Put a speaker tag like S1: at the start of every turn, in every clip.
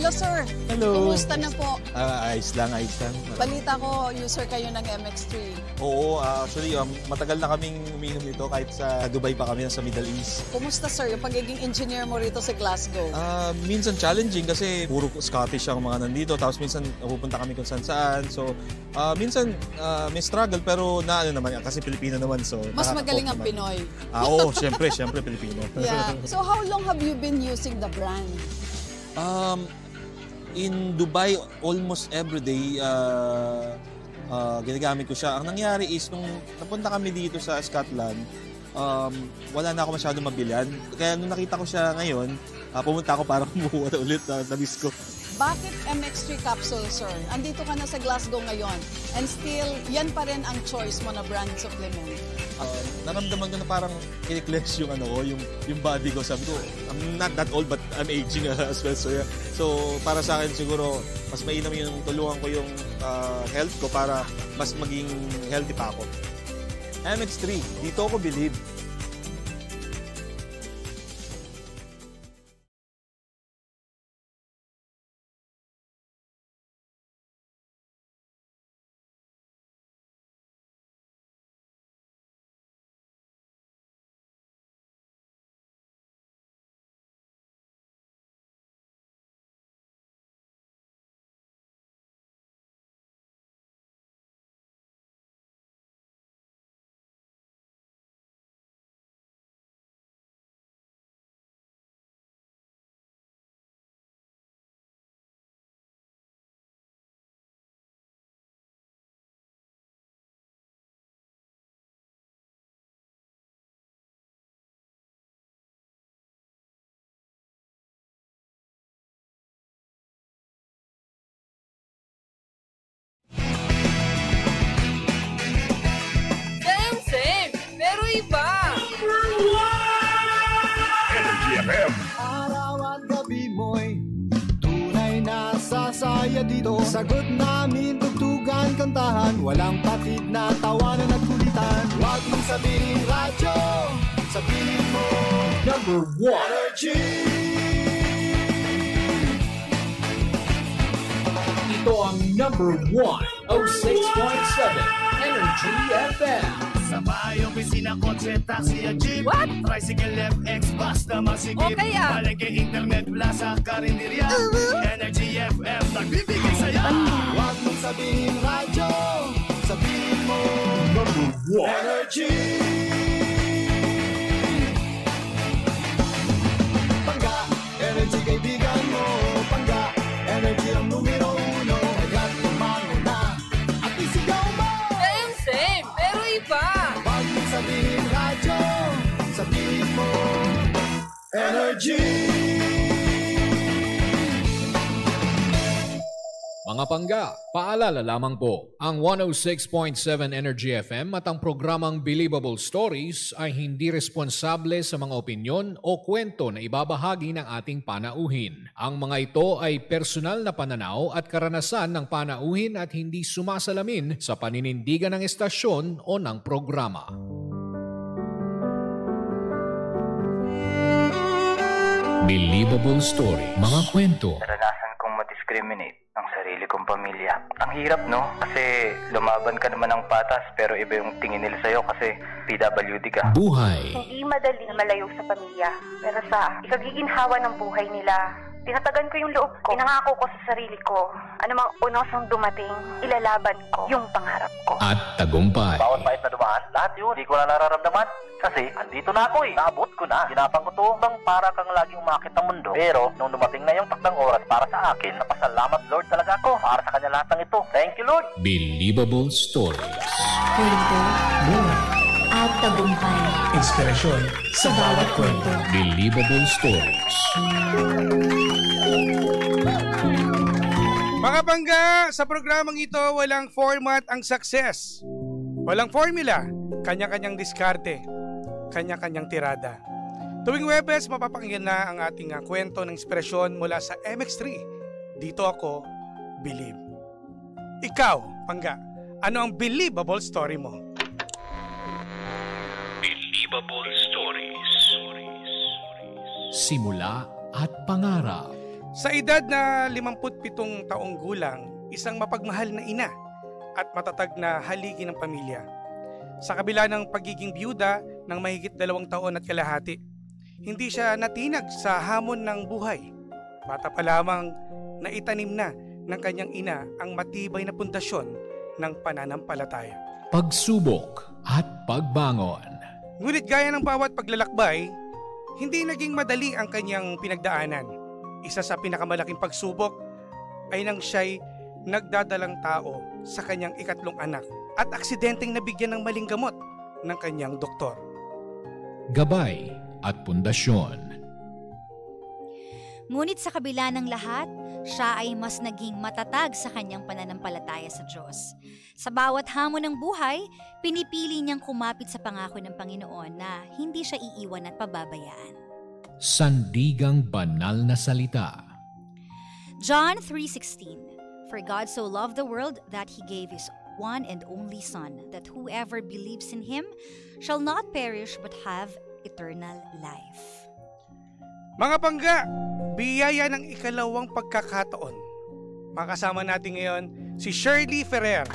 S1: Hello, sir.
S2: Hello.
S1: Kumusta na po?
S2: Ayos lang.
S1: Balita ko, user kayo ng MX3.
S2: Oo, actually, matagal na kaming umiinom nito kahit sa Dubai pa kami, sa Middle East.
S1: Kumusta, sir, yung pagiging engineer mo rito sa Glasgow?
S2: Minsan challenging kasi puro Scottish ang mga nandito, tapos minsan pupunta kami kung saan. So, minsan may struggle, pero naman, kasi Pilipino naman. So,
S1: mas magaling ang Pinoy.
S2: Oo, syempre, Pilipino.
S1: Yeah. So, how long have you been using the brand?
S2: In Dubai, almost every day, ginagamit ko siya. Ang nangyari is, nung napunta kami dito sa Scotland, wala na ako masyadong mabilhan. Kaya nung nakita ko siya ngayon, pumunta ako para kumuha ulit na miss ko.
S1: Bakit MX3 capsule, sir? Andito ka na sa Glasgow ngayon and still, yan pa rin ang choice mo na brand supplement.
S2: Naramdaman ko na parang kiniklex yung yung body ko. Sabi ko, I'm not that old but I'm aging as well. So, yeah. So para sa akin siguro, mas mainam yung tulungan ko yung health ko para mas maging healthy pa ako. MX3, dito ako believe.
S3: Araw at gabi mo'y tunay na sasaya dito. Sagot namin, tugtugan, kantahan, walang patid na tawanan at kulitan. Huwag mong sabihin radyo, sabihin mo number 1 Energy.
S4: Ito ang number 1 06.7 Energy FM.
S5: Sa bahay, opisina, kotse, taxi at jeep.
S6: What?
S5: Tricycle, FX, basta masigip.
S6: Okay,
S5: Palengke, internet, plaza, karinderya. Energy FM, nagbibigay saya.
S3: Huwag mong sabihin radyo, sabihin mo
S4: Number 1
S3: Energy. Pangga, energy kaibigan mo. Pangga, energy ang numero 1. Agad lumango na at isigaw mo.
S6: Same, pero iba.
S3: Huwag mong sabihin radyo, sabihin mo Energy.
S4: Mga pangga, paalala lamang po, ang 106.7 Energy FM at ang programang Believable Stories ay hindi responsable sa mga opinyon o kwento na ibabahagi ng ating panauhin. Ang mga ito ay personal na pananaw at karanasan ng panauhin at hindi sumasalamin sa paninindigan ng estasyon o ng programa. Believable Story, mga kwento.
S7: Naranasan kong ma-discriminate ang sarili kong pamilya. Ang hirap, no? Kasi lumaban ka naman ng patas pero iba yung tingin nila sa'yo kasi PWD ka.
S4: Buhay.
S8: Hindi madali na malayo sa pamilya. Pero sa ikagiginhawa ng buhay nila, tinatagan ko yung loob ko. Pinangako ko sa sarili ko, anumang unosang dumating, ilalaban ko yung pangarap ko.
S4: At tagumpay.
S7: Bawat pahit na dumaan, lahat yun, hindi ko na nararamdaman. Kasi, andito na ako eh. Naabot ko na. Ginapang ko to bang para kang laging umakit ng mundo. Pero, nung dumating na yung takdang oras para sa akin, napasalamat Lord talaga ako para sa kanya lahat ng ito. Thank you, Lord!
S4: Believable Stories.
S9: Kwento, at tagumpay.
S10: Inspirasyon sa bawat kwento.
S4: Believable Stories.
S11: Mga bangga, sa programang ito, walang format ang success. Walang formula, kanya-kanyang diskarte, kanya-kanyang tirada. Tuwing Webes, mapapakinggan na ang ating kwento ng inspirasyon mula sa MX3. Dito ako, Believe. Ikaw, Pangga, ano ang believable story mo?
S4: Believable Stories. Simula at pangarap.
S11: Sa edad na 57 taong gulang, isang mapagmahal na ina at matatag na haligi ng pamilya. Sa kabila ng pagiging byuda ng mahigit 2 taon at kalahati, hindi siya natinag sa hamon ng buhay. Bata pa lamang naitanim na ng kanyang ina ang matibay na pundasyon ng pananampalataya.
S4: Pagsubok at pagbangon.
S11: Ngunit gaya ng bawat paglalakbay, hindi naging madali ang kanyang pinagdaanan. Isa sa pinakamalaking pagsubok ay nang siya'y nagdadalang tao sa kanyang 3 anak at aksidenteng nabigyan ng maling gamot ng kanyang doktor.
S4: Gabay at pundasyon.
S12: Ngunit sa kabila ng lahat, siya ay mas naging matatag sa kanyang pananampalataya sa Diyos. Sa bawat hamon ng buhay, pinipili niyang kumapit sa pangako ng Panginoon na hindi siya iiwan at pababayaan.
S4: Sandigang banal na salita.
S12: John 3:16. For God so loved the world that He gave His one and only Son, that whoever believes in Him shall not perish but have eternal life.
S11: Mga pangga, biyaya ng 2 pagkakataon. Makasama natin ngayon si Shirley Ferrer.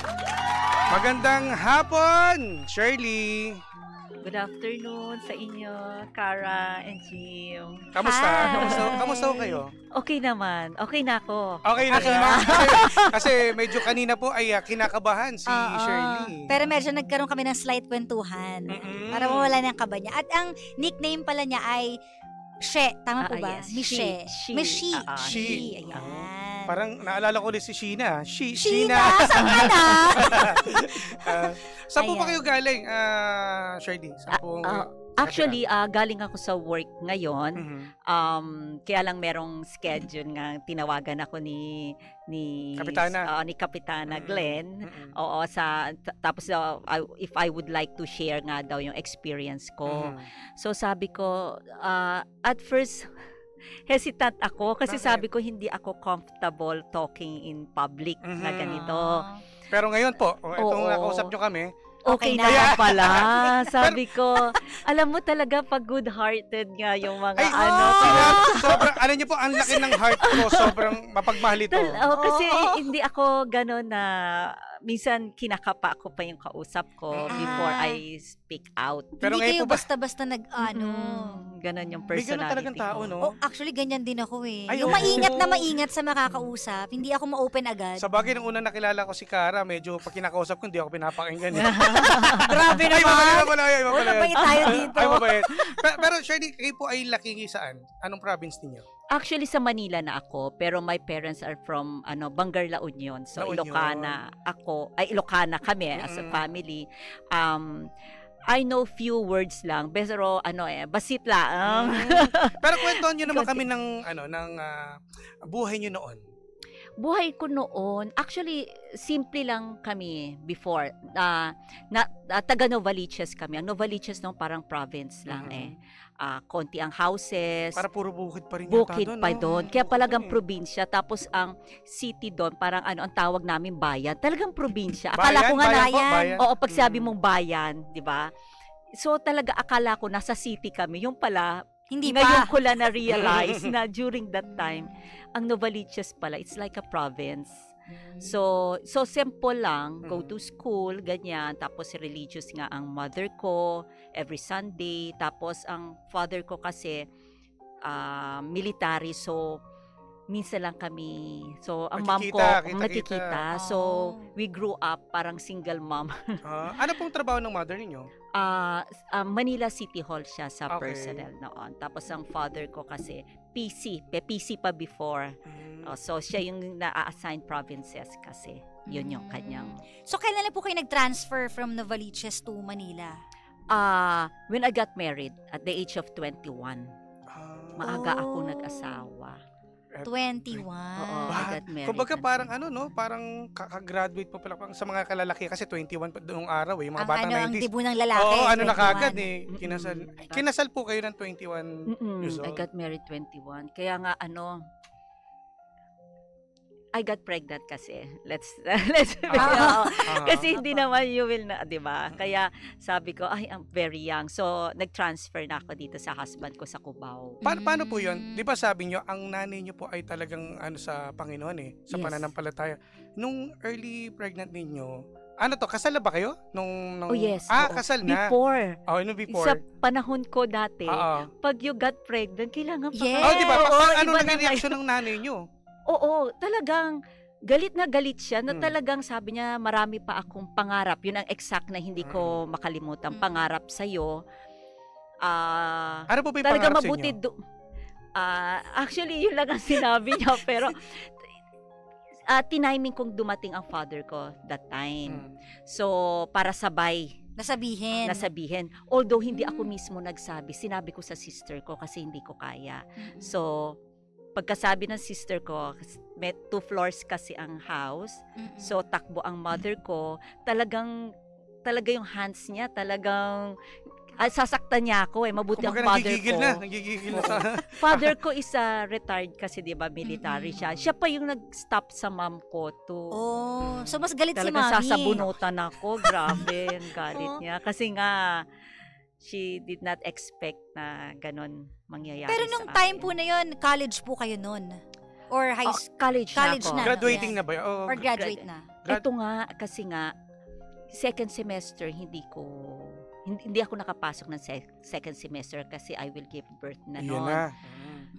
S11: Magandang hapon, Shirley!
S13: Good afternoon sa inyo, Cara and Jim.
S11: Kamusta? Kamusta ho kayo?
S13: Okay naman. Okay na ako.
S11: Okay na siya. Kasi medyo kanina po ay kinakabahan si Shirley.
S12: Pero medyo nagkaroon kami ng slight kwentuhan. Para mawala ng kaba niya. At ang nickname pala niya ay She. Tama po ba?
S13: Yes.
S12: Miche.
S13: She.
S11: She.
S12: Ayan.
S11: Parang naalala ko ulit si Sheena.
S12: Sheena! Saan ka na?
S11: Saan po ba kayo galing, Shirley?
S13: Actually, galing ako sa work ngayon. Kaya lang merong schedule nga tinawagan ako ni Kapitana Glenn. Oo, tapos if I would like to share nga daw yung experience ko. So sabi ko, at first hesitant ako kasi sabi ko hindi ako comfortable talking in public na ganito.
S11: Pero ngayon po, itong nakausap nyo kami,
S13: okay na pala. Sabi ko, alam mo talaga pag good-hearted nga yung mga
S11: sobrang, ano niyo po, ang laki ng heart ko, sobrang mapagmahal ito.
S13: Kasi hindi ako gano'n na, minsan kinakapa ko pa yung kausap ko before I speak out.
S12: Pero hindi kayo basta-basta
S13: ganon yung personality.
S11: May ganon talagang tao, no?
S12: Actually, ganyan din ako eh. Yung maingat na makakausap, hindi ako ma-open agad.
S11: Sa bagay, nung una nakilala ko si Cara, medyo pag kinakausap ko, hindi ako pinapakinggan.
S12: Grabe naman.
S11: Mabait
S12: tayo dito.
S11: Pero Shirley, kayo po ay laking saan? Anong province ninyo?
S13: Actually, sa Manila na ako, pero my parents are from Bangar, La Union. So, Ilocana ako. Ay, Ilocana kami as a family. I know few words lang, pero basit lang.
S11: Pero kwentuhan niyo naman kami ng buhay niyo noon.
S13: Buhay ko noon, actually, simple lang kami before. Taga Novaliches kami. Ang Novaliches noon parang province lang konti ang houses.
S11: Para puro bukid pa rin
S13: bukid pa doon. Kaya palagang probinsya. Tapos ang city doon, parang ang tawag namin bayan. Talagang probinsya. Akala ko nga bayan. Oo, pag sabi mong bayan, di ba? So talaga akala ko nasa city kami. Yung pala,
S12: hindi
S13: ngayon ko lang na-realize na during that time, ang Novaliches pala, it's like a province. So simple lang, go to school, ganyan. Tapos religious nga ang mother ko, every Sunday. Tapos ang father ko kasi, military. So, minsan lang kami. So, ang mom ko, nakikita. So, we grew up parang single mom.
S11: Ano pong trabaho ng mother ninyo?
S13: Manila City Hall siya sa personnel noon. Tapos ang father ko kasi, PC pa before. So, siya yung na-assign provinces kasi. Yun yung kanyang.
S12: So, kailan na po kayo nag-transfer from Novaliches to Manila?
S13: When I got married at the age of 21. Maaga ako nag-asawa.
S12: 21.
S13: Oo, I got married.
S11: Kumbaga parang parang kaka-graduate po pala sa mga kalalaki kasi 21 noong araw mga bata 90s.
S12: Ang dibo ng lalaki.
S11: Oo, na kagad Kinasal po kayo ng 21 years old.
S13: I got married 21. Kaya nga I got pregnant kasi. Let's kasi hindi naman you will na, 'di ba? Kaya sabi ko, ay, I'm very young. So, nag-transfer na ako dito sa husband ko sa Cubao.
S11: Paano po 'yun? 'Di ba sabi niyo ang nanay niyo po ay talagang sa Panginoon sa pananampalataya. Nung early pregnant ninyo, kasal na ba kayo?
S13: Oh yes.
S11: Kasal na.
S13: Before.
S11: Before.
S13: Sa panahon ko dati, pag you got pregnant, kailangan pa.
S11: Di ba? Ano naging reaction ng nanay niyo?
S13: Oo, talagang galit na galit siya na talagang sabi niya marami pa akong pangarap. Yun ang exact na hindi ko makalimutan. Pangarap sa'yo.
S11: Ano po ba yung
S13: talaga
S11: pangarap
S13: mabuti
S11: sa inyo?
S13: Actually, yun lang ang sinabi niya. Pero tiniming kong dumating ang father ko that time. So, para sabay. Nasabihin. Although, hindi ako mismo nagsabi. Sinabi ko sa sister ko kasi hindi ko kaya. So, pagkasabi ng sister ko, may 2 floors kasi ang house. So, takbo ang mother ko. Talaga yung hands niya, talagang sasaktan niya ako Mabuti ang father ko.
S11: Nagigigil na.
S13: Father ko is retired kasi, di ba, military siya. Siya pa yung nag-stop sa mom ko to.
S12: So mas galit si
S13: Talagang
S12: mami.
S13: sasabunutan ako. Grabe, ang galit niya. Kasi nga, she did not expect na ganon mangyayari.
S12: Pero nung time po na yun, college po kayo nun? Or high school?
S13: College na.
S11: Graduating na ba yun?
S12: Or graduate na?
S13: Ito nga, kasi nga, second semester, hindi ako nakapasok ng second semester kasi I will give birth na noon.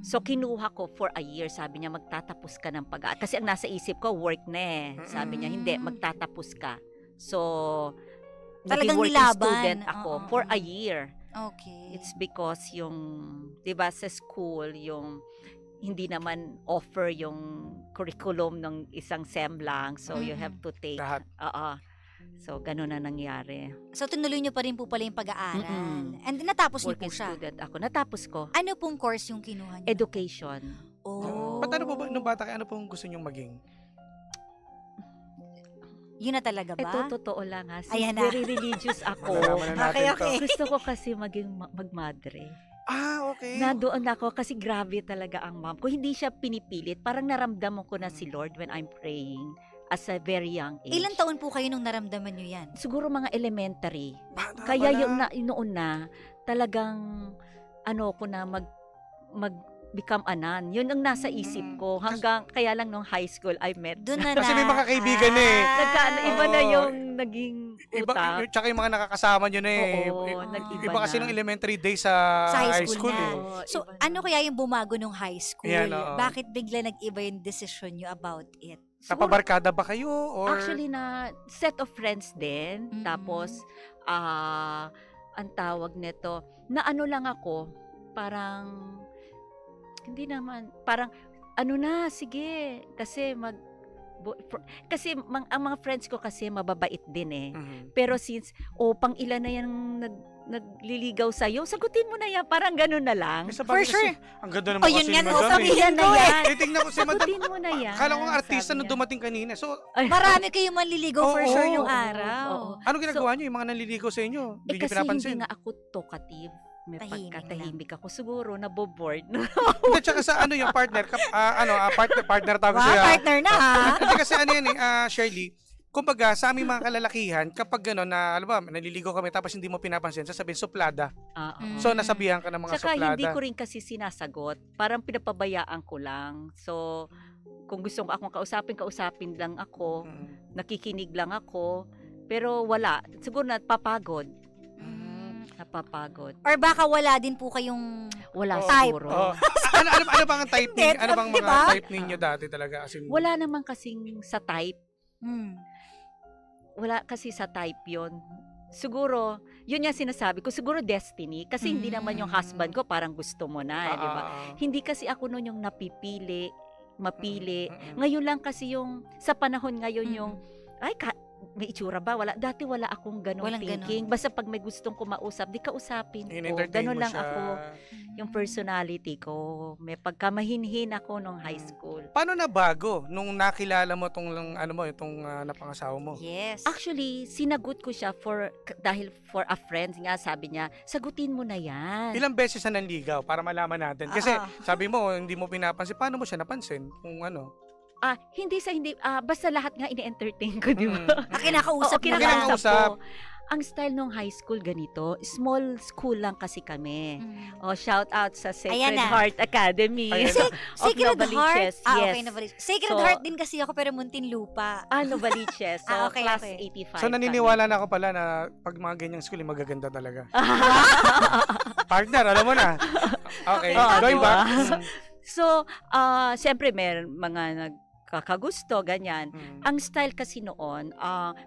S13: So, kinuha ko for a year. Sabi niya, magtatapos ka ng pag-aaral. Kasi ang nasa isip ko, work na Sabi niya, hindi, magtatapos ka. So,
S12: talagang
S13: working
S12: nilaban.
S13: Student ako for a year.
S12: Okay.
S13: It's because yung, di ba, sa school, yung hindi naman offer yung curriculum ng isang SEM lang. So, you have to take.
S11: Lahat.
S13: So, ganun na nangyari.
S12: So, tinuloy niyo pa rin po pala yung pag-aaral. And natapos niyo po
S13: Working
S12: siya.
S13: student ako. Natapos ko.
S12: Ano pong course yung kinuha niyo?
S13: Education.
S11: Ba't ano po ba, nung bata kayo, ano pong gusto niyong maging?
S12: Yun na talaga ba?
S13: Ito, totoo lang ha.
S12: Ayan na.
S13: Very religious ako.
S12: Okay.
S13: Gusto ko kasi maging magmadre.
S11: Okay.
S13: Doon ako kasi grabe talaga ang mom ko. Hindi siya pinipilit. Parang naramdaman ko na si Lord when I'm praying as a very young age.
S12: Ilang taon po kayo nung naramdaman nyo yan?
S13: Siguro mga elementary. Kaya yung noon na talagang ko na become a nun. Yun ang nasa isip ko. Hanggang, kaya lang nung high school, I met.
S12: Doon na
S11: Kasi may mga kaibigan
S13: Iba na yung naging utak.
S11: Tsaka yung mga nakakasama nyo na
S13: Oo,
S11: iba kasi nung elementary days sa high school
S12: So, ano kaya yung bumago nung high school?
S11: Yan,
S12: Bakit bigla nag-iba yung decision nyo about it?
S11: Napabarkada ba kayo? Or?
S13: Actually, na set of friends din. Tapos, ang tawag nito, na lang ako, parang, hindi naman, parang, sige, kasi ang mga friends ko kasi mababait din Pero since, pang ilan na yan nagliligaw sa'yo, sagutin mo na yan, parang ganun na lang.
S12: For sure.
S11: Ang ganda naman kasi
S12: yun nga,
S11: madam.
S12: sabihin ko
S11: Titignan ko si madam.
S13: Sagutin mo na yan.
S11: Akala ko ang artista nung dumating kanina. So,
S12: marami kayong manliligaw for sure yung araw.
S11: Ano ginagawa nyo? Yung mga nanliligaw sa inyo? Hindi nyo pinapansin?
S13: Kasi hindi nga ako talkative. May pagkatahimik ako. Siguro, naboboard.
S11: Hindi, tsaka sa yung partner, partner tawag ko sa'yo.
S12: Partner na
S11: Hindi kasi Shirley, kumbaga sa aming mga kalalakihan, kapag gano'n na, naliligaw kami tapos hindi mo pinapansin, sasabihin, suplada. So, nasabihan ka ng mga
S13: tsaka,
S11: suplada.
S13: hindi ko rin kasi sinasagot. Parang pinapabayaan ko lang. So, kung gusto ko akong kausapin lang ako. Nakikinig lang ako. Pero wala. Siguro napapagod. Napapagod.
S12: Or baka wala din po kayong
S13: wala
S12: type.
S13: siguro.
S11: Ano bang ang type ninyo? Ano bang mga type ninyo dati talaga?
S13: Wala naman kasing sa type. Wala kasi sa type yon. Siguro, yun yung sinasabi ko, siguro destiny. Kasi hindi naman yung husband ko parang gusto mo na, di ba? Hindi kasi ako noon yung mapili. Ngayon lang kasi yung, sa panahon ngayon yung, may itsura ba? Wala. Dati wala akong ganong thinking. Basta pag may gustong kumausap, di kausapin ko. Ganon lang ako. Yung personality ko. May pagkamahinhin ako nung high school.
S11: Paano na bago nung nakilala mo itong napangasawa mo?
S12: Yes.
S13: Actually, sinagot ko siya dahil for a friend nga, sabi niya, sagutin mo na yan.
S11: Ilang beses na nanligaw para malaman natin? Kasi sabi mo, hindi mo pinapansin. Paano mo siya napansin? Kung ano?
S13: basta lahat nga ini-entertain ko, di ba?
S12: Kinakausap
S13: na kinakausap. Ang style nung high school ganito, small school lang kasi kami. Shout out sa Sacred Heart Academy.
S12: Sacred Heart?
S13: Yes.
S12: Okay, Novaliches. Sacred Heart din kasi ako pero Muntinlupa.
S13: Novaliches. So,
S12: okay,
S13: class
S12: okay.
S13: 85.
S11: So, naniniwala na ako pala na pag mga ganyang school, magaganda talaga. Partner, alam mo na. Okay, going back.
S13: So, siyempre, may mga kakagusto, ganyan. Ang style kasi noon,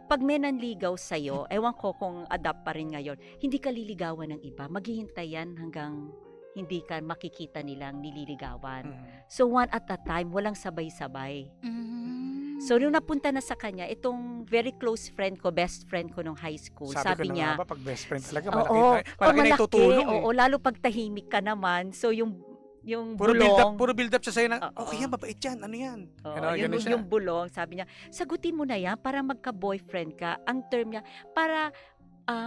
S13: pag may nanligaw sa'yo, ewan ko kung adapt pa rin ngayon, hindi ka liligawan ng iba. Maghihintay yan hanggang hindi ka makikita nilang nililigawan. So, one at a time, walang sabay-sabay. So, nung napunta na sa kanya, itong very close friend ko, best friend ko nung high school, sabi niya,
S11: pag best friend talaga, malaki na itutulong.
S13: Oo, lalo pag tahimik ka naman. So, yung bulong.
S11: Puro build up siya sa'yo na, okay yan, mabait yan, ano yan?
S13: Yung bulong, sabi niya, sagutin mo na yan para magka-boyfriend ka. Ang term niya, para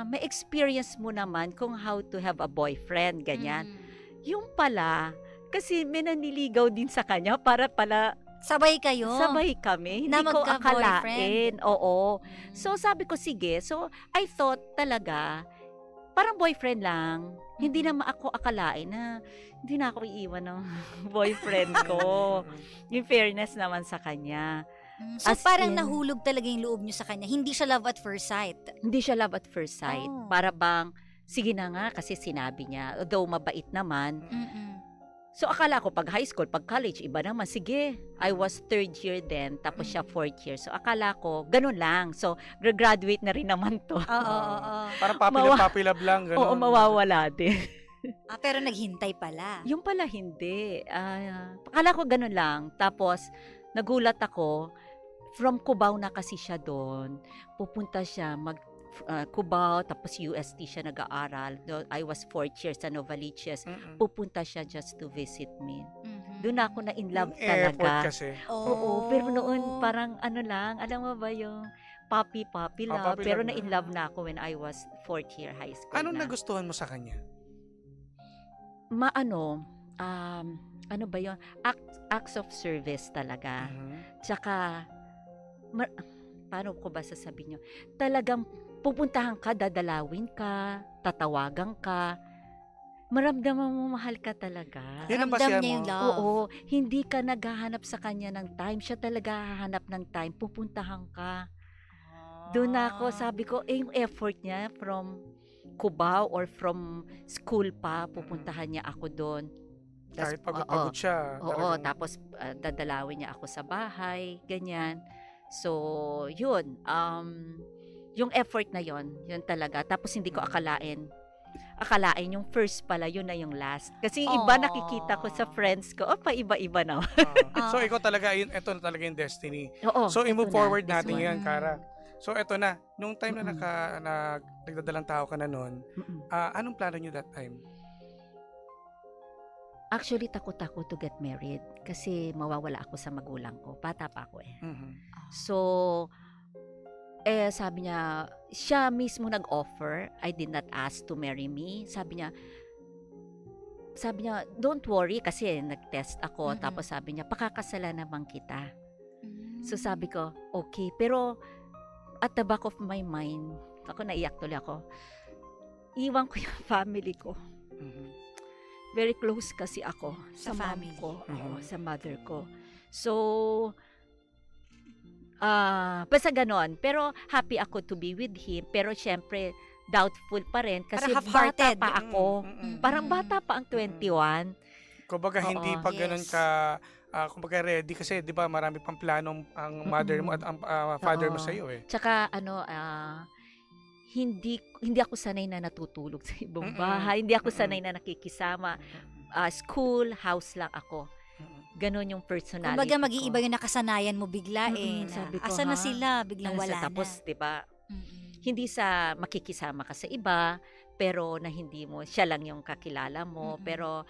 S13: may experience mo naman kung how to have a boyfriend, ganyan. Yung pala, kasi may naniligaw din sa kanya para pala
S12: sabay kayo?
S13: Sabay kami. Hindi ko akalain. Oo. So, sabi ko, sige. So, I thought talaga, parang boyfriend lang. Hindi naman ako akalain na hindi na ako iiwan ng boyfriend ko. Yung fairness naman sa kanya.
S12: So parang nahulog talaga yung loob niyo sa kanya. Hindi siya love at first sight.
S13: Hindi siya love at first sight. Para bang, sige na nga kasi sinabi niya. Although mabait naman. So akala ko pag high school, pag college, iba naman. Sige, I was 3rd year then, tapos siya 4th year. So akala ko, ganun lang. So graduate na rin naman to.
S11: Parang puppy love lang. Ganun.
S13: Oo, mawawala din.
S12: Pero naghintay pala.
S13: Yung pala hindi. Akala ko ganun lang. Tapos nagulat ako, from Cubao na kasi siya doon. Pupunta siya Cubao, tapos UST siya nag-aaral. I was 4th year sa Novaliches. Pupunta siya just to visit me. Doon ako na in love talaga.
S11: Airport kasi.
S13: Oo, pero noon parang ano lang, alam mo ba yung puppy love. Pero na in love na ako when I was 4th year high school.
S11: Anong nagustuhan mo sa kanya?
S13: Ano ba yun? Acts of service talaga. Tsaka, paano ko ba sasabihin nyo? Talagang pupuntahan ka, dadalawin ka, tatawagan ka, maramdaman mo mahal ka talaga.
S12: Ramdam niya yung love.
S13: Oo, hindi ka naghahanap sa kanya ng time, siya talaga hahanap ng time, pupuntahan ka. Doon ako, sabi ko, yung effort niya from Cubao or from school pa, pupuntahan niya ako doon.
S11: Kahit pagod siya.
S13: Oo, tapos dadalawin niya ako sa bahay, ganyan. So, yun. Yung effort na yun talaga. Tapos hindi ko akalain yung first pala, yun na yung last. Kasi yung iba nakikita ko sa friends ko, paiba-iba na.
S11: So, ikaw talaga, ito na talaga yung destiny.
S13: Oo,
S11: so, i-move forward natin yan, Kara. So, eto na. Nung time na nagdadalang tao ka na noon, anong plano nyo that time?
S13: Actually, takot ako to get married kasi mawawala ako sa magulang ko. Bata pa ako eh. So, sabi niya, siya mismo nag-offer. I did not ask to marry me. Sabi niya, don't worry kasi nag-test ako. Tapos sabi niya, pakakasalan naman kita. So sabi ko, okay. Pero at the back of my mind, naiyak tuloy ako. Iwan ko yung family ko. Very close kasi ako sa family ko, sa mother ko. So, basta ganon. Pero happy ako to be with him. Pero syempre, doubtful pa rin kasi bata pa ako. Parang bata pa ang 21.
S11: Kumbaga hindi pa ganun ka kumbaga ready kasi 'di ba marami pang plano ang mother mo at ang father mo sa iyo eh.
S13: Tsaka hindi ako sanay na natutulog sa ibang bahay. Hindi ako sanay na nakikisama. School, house lang ako. Ganon yung personality.
S12: Kumbaga mag-iiba yung nakasanayan mo bigla
S13: Sabi ko,
S12: asa na sila, biglang wala na.
S13: Tapos 'di ba? Hindi sa makikisama ka sa iba, pero na hindi mo siya lang yung kakilala mo, pero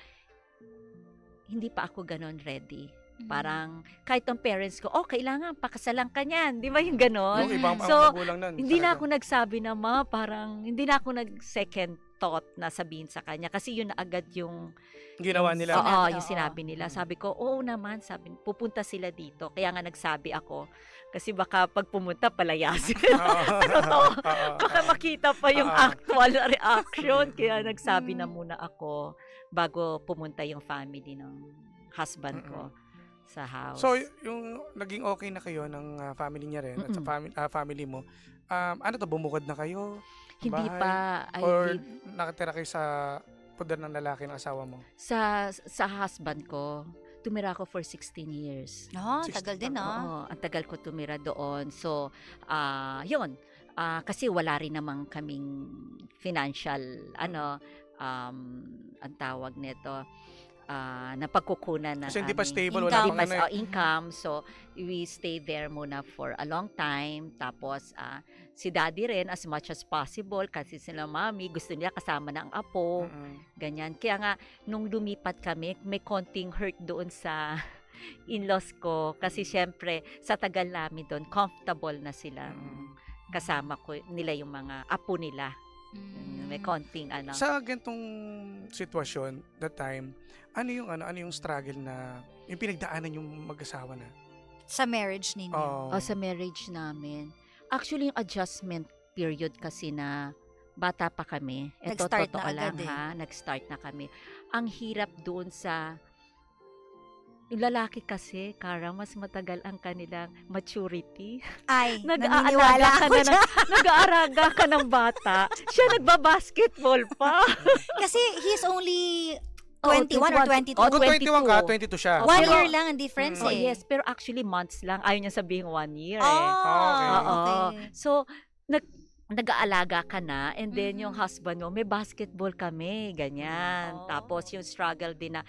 S13: hindi pa ako ganon ready. Parang kahit ang parents ko, kailangan pakasalan ka niyan. Di ba yung ganon?
S11: Ibang
S13: so,
S11: nun,
S13: hindi na ako nagsabi na parang, hindi na ako nag-second thought na sabihin sa kanya. Kasi yun na agad yung
S11: Ginawa nila.
S13: Oo, yung sinabi nila. Sabi ko, oo naman, sabi, pupunta sila dito. Kaya nga nagsabi ako. Kasi baka pag pumunta, palayasin. Ano to? Baka makita pa yung actual reaction. Kaya nagsabi na muna ako bago pumunta yung family ng husband ko sa house.
S11: So, yung naging okay na kayo ng family niya rin at sa family mo, ano to, bumukod na kayo?
S13: Hindi
S11: bahay?
S13: pa.
S11: Or nakatira kayo sa poder ng lalaki ng asawa mo?
S13: Sa husband ko, tumira ako for 16 years.
S12: Tagal din
S13: Oo, ang tagal ko tumira doon. So, yun. Kasi wala rin naman kaming financial, ang tawag nito, na pagkukunan ng
S11: kasi hindi pa stable,
S13: income. So, we stayed there muna for a long time. Tapos, si daddy rin, as much as possible, kasi sila mami, gusto niya kasama ng apo. Ganyan. Kaya nga, nung lumipat kami, may konting hurt doon sa in-laws ko. Kasi syempre, sa tagal namin doon, comfortable na sila. Kasama ko nila yung mga apo nila. May konting
S11: Sa gantong sitwasyon, that time, ano yung struggle na yung pinagdaanan yung mag-asawa na?
S12: Sa marriage ninyo?
S13: Sa marriage namin. Actually, yung adjustment period kasi na bata pa kami. Ito,
S12: Nag-start
S13: totoo
S12: na
S13: lang
S12: agad
S13: Nag-start na kami. Ang hirap doon sa yung lalaki kasi, Kara, mas matagal ang kanilang maturity.
S12: Ay, naniniwala ako dyan.
S13: Nag-aaraga ka ng bata. Siya nagbabasketball pa.
S12: Kasi he's only 21 or 22.
S11: Kung 21 ka, 22 siya.
S12: 1 year lang ang difference
S13: Yes, pero actually months lang. Ayaw niya sabihin 1 year
S12: Okay.
S13: So, nag-aalaga ka na and then yung husband mo, may basketball kami, ganyan. Tapos yung struggle din na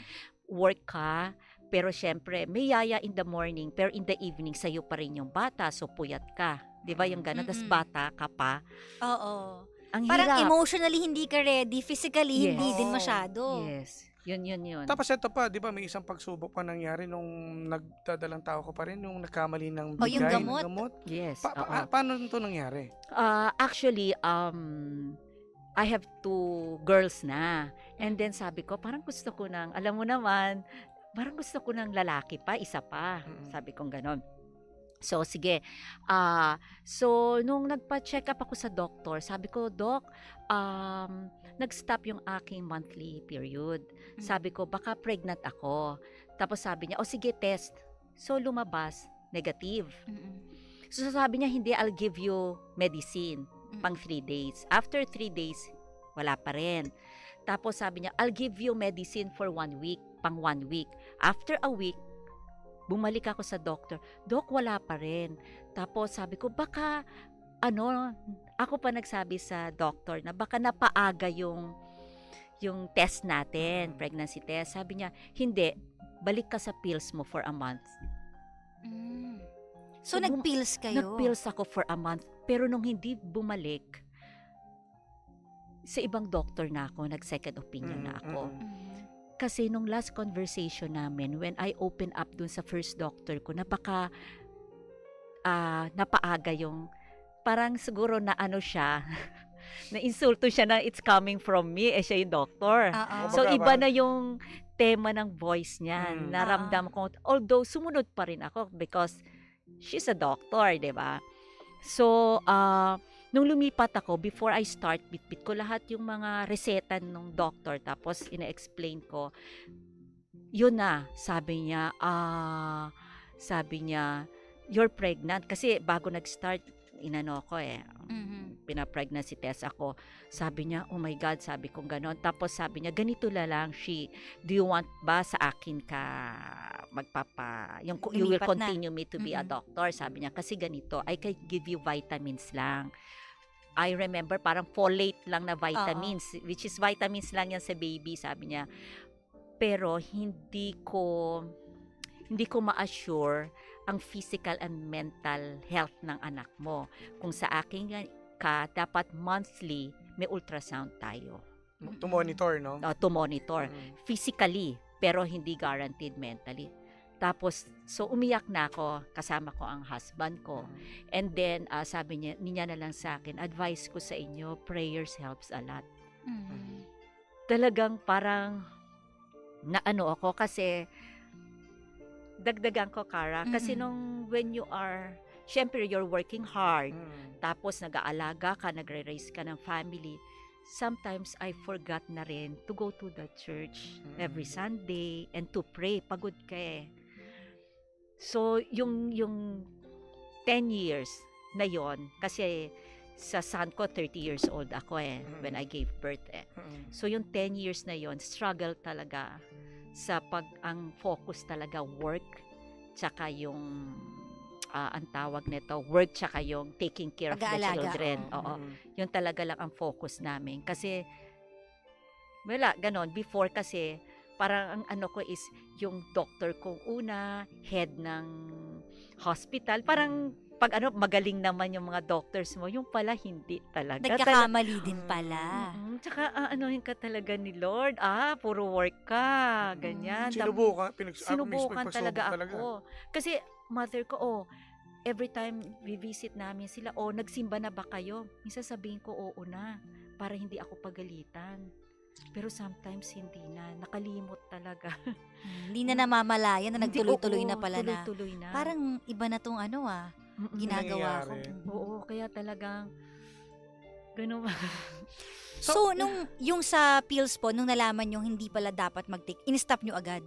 S13: work ka, pero syempre, may yaya in the morning, pero in the evening, sa'yo pa rin yung bata, so puyat ka. Di ba yung gano'n? Tas bata ka pa.
S12: Oo.
S13: Ang
S12: parang
S13: hirap.
S12: emotionally hindi ka ready, physically hindi din masyado.
S13: Yes. Yun.
S11: Tapos ito pa, di ba may isang pagsubok pa nangyari nung nagdadalang tao ko pa rin, yung nagkamali ng bigay
S12: yung
S11: ng gamot.
S13: Yes.
S11: Paano ito nangyari?
S13: Actually, I have 2 girls na. And then sabi ko, parang gusto ko ng, alam mo naman, parang gusto ko ng lalaki pa, isa pa. Sabi kong ganon. So, sige. So, nung nagpa-check up ako sa doctor, sabi ko, Doc, nag-stop yung aking monthly period. Sabi ko, baka pregnant ako. Tapos sabi niya, sige, test. So, lumabas, negative. So, sabi niya, hindi, I'll give you medicine pang 3 days. After 3 days, wala pa rin. Tapos sabi niya, I'll give you medicine for 1 week, pang 1 week. After a week, bumalik ako sa doctor. Doc, wala pa rin. Tapos sabi ko, baka, ako pa nagsabi sa doctor na baka napaaga yung test natin, pregnancy test. Sabi niya, hindi, balik ka sa pills mo for a month.
S12: So nag-pills kayo?
S13: Nag-pills ako for a month. Pero nung hindi bumalik, sa ibang doctor na ako, nag-second opinion na ako. Kasi nung last conversation namin, when I open up dun sa first doctor ko, napaaga yung, parang siguro na siya, na-insulto siya na it's coming from me, siya yung doctor. So iba na yung tema ng voice niya. Naramdam ko, although sumunod pa rin ako because she's a doctor, di ba? So, nung lumipat ako, before I start, bitbit ko lahat yung mga reseta ng doctor, tapos ina-explain ko, yun na, sabi niya, you're pregnant. Kasi bago nag-start, pina-pregnancy test ako. Sabi niya, oh my God, sabi kong ganon. Tapos sabi niya, ganito lang, do you want ba sa akin ka you will continue me to be a doctor? Sabi niya, kasi ganito, I can give you vitamins lang. I remember parang folate lang na vitamins, which is vitamins lang yan sa baby, sabi niya. Pero hindi ko ma-assure ang physical and mental health ng anak mo. Kung sa akin ka, dapat monthly may ultrasound tayo.
S11: To monitor, no?
S13: To monitor. Physically, pero hindi guaranteed mentally. Tapos, so umiyak na ako, kasama ko ang husband ko. And then, sabi niya na lang sa akin, advice ko sa inyo, prayers helps a lot. Talagang parang naano ako kasi dagdagan ko, Cara. Kasi when you are, syempre you're working hard, tapos nag-aalaga ka, nagre-raise ka ng family, sometimes I forgot na rin to go to the church every Sunday and to pray. Pagod ka eh. So, yung 10 years na yon, kasi sa son ko, 30 years old ako when I gave birth So, yung 10 years na yon, struggle talaga sa ang focus talaga work, tsaka yung ang tawag nito, work tsaka yung taking care of the children. Oo. Yun talaga lang ang focus namin. Kasi, wala, ganon. Before kasi, parang ang ano ko is, yung doctor kong una, head ng hospital, parang pag magaling naman yung mga doctors mo, yung pala hindi talaga.
S12: Nagkakamali din pala.
S13: Tsaka anohin ka talaga ni Lord. Puro work ka. Ganyan. Sinubukan talaga ako. Kasi mother ko, every time visit namin sila, nagsimba na ba kayo? Minsan sabihin ko, oo na, para hindi ako pagalitan. Pero sometimes hindi na. Nakalimot talaga.
S12: Hindi na namamalayan na nagtuloy-tuloy na pala
S13: tuloy-tuloy na.
S12: Parang iba na tong ginagawa ko.
S13: Oo, kaya talagang gano'n.
S12: So, yung sa pills po, nung nalaman nyo hindi pala dapat mag-take, in-stop nyo agad?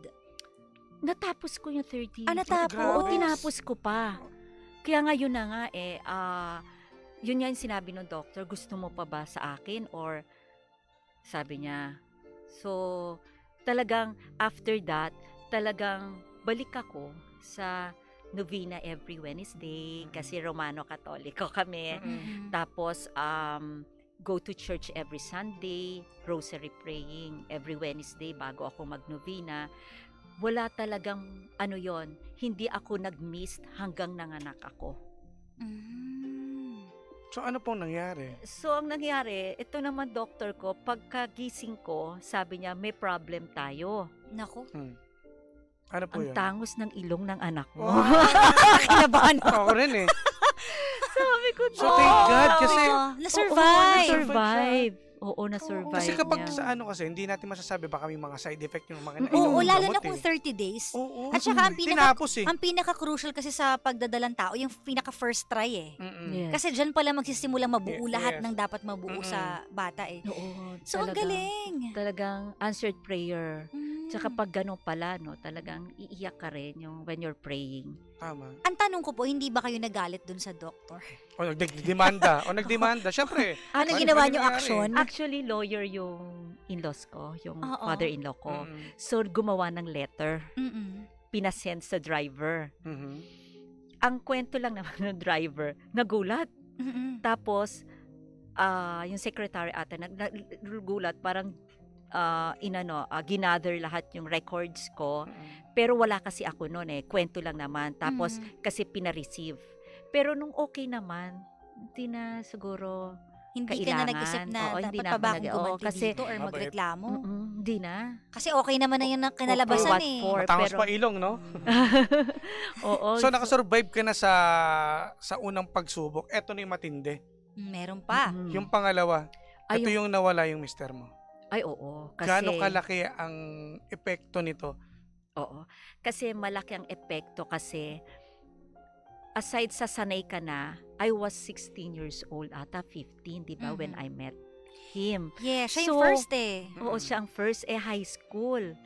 S13: Natapos ko yung 30.
S12: Natapos?
S13: Oo, tinapos ko pa. Kaya ngayon na nga yun nga yung sinabi ng doctor, gusto mo pa ba sa akin? Or sabi niya, so talagang after that, talagang balik ako sa novena every Wednesday kasi Romano Katoliko kami. Tapos go to church every Sunday, rosary praying every Wednesday bago ako mag-novena. Wala talagang yon, hindi ako nag-miss hanggang nanganak ako.
S11: So ano pong nangyari?
S13: So ang nangyari, ito naman doktor ko, pagkagising ko, sabi niya may problem tayo.
S12: Nako.
S11: Ano po
S13: ang
S11: yun?
S13: tangos ng ilong ng anak mo.
S12: Kinabahan ako.
S11: Ako rin
S13: Sabi ko,
S11: so thank God kasi
S12: na-survive.
S13: Oo, na-survive
S11: kasi kapag
S13: niya.
S11: sa kasi hindi natin masasabi baka may mga side effect yung mga
S12: Oo, lalo na kung 30 days. At saka ang pinaka-crucial kasi sa pagdadalang tao, yung pinaka-first try
S13: Yes.
S12: Kasi dyan pala magsisimula mabuo lahat ng dapat mabuo sa bata
S13: Oo,
S12: so ang galing.
S13: Talagang answered prayer. Tsaka pag gano'n pala, talagang iiyak ka rin when you're praying.
S11: Tama.
S12: Ang tanong ko po, hindi ba kayo nagalit dun sa doktor?
S11: Nagdemanda. Siyempre.
S12: Ano ginawa niyo action?
S13: Actually, lawyer yung in-laws ko, yung father-in-law ko. So, gumawa ng letter. Pinasend sa driver. Ang kwento lang naman ng driver, nagulat. Tapos, yung secretary ata, nagulat, parang ginather lahat yung records ko. Pero wala kasi ako noon kwento lang naman. Tapos kasi pina-receive. Pero nung okay naman, hindi na siguro
S12: hindi
S13: kailangan.
S12: Ka na nag-isip na dapat pa ba akong gumanti dito or magreklamo?
S13: Hindi na.
S12: Kasi okay naman na yun ang kinalabasan
S11: Matangos pa ilong, no?
S13: Oo.
S11: So nakasurvive ka na sa unang pagsubok. Eto na yung matindi.
S12: Meron pa.
S11: Yung pangalawa, ito yung nawala yung mister mo.
S13: Ay, oo. Kasi,
S11: gaano kalaki ang epekto nito?
S13: Oo. Kasi malaki ang epekto kasi aside sa sanay ka na, I was 16 years old ata, 15, di ba, when I met him.
S12: Yeah, siya yung first
S13: Oo, siya ang first, high school.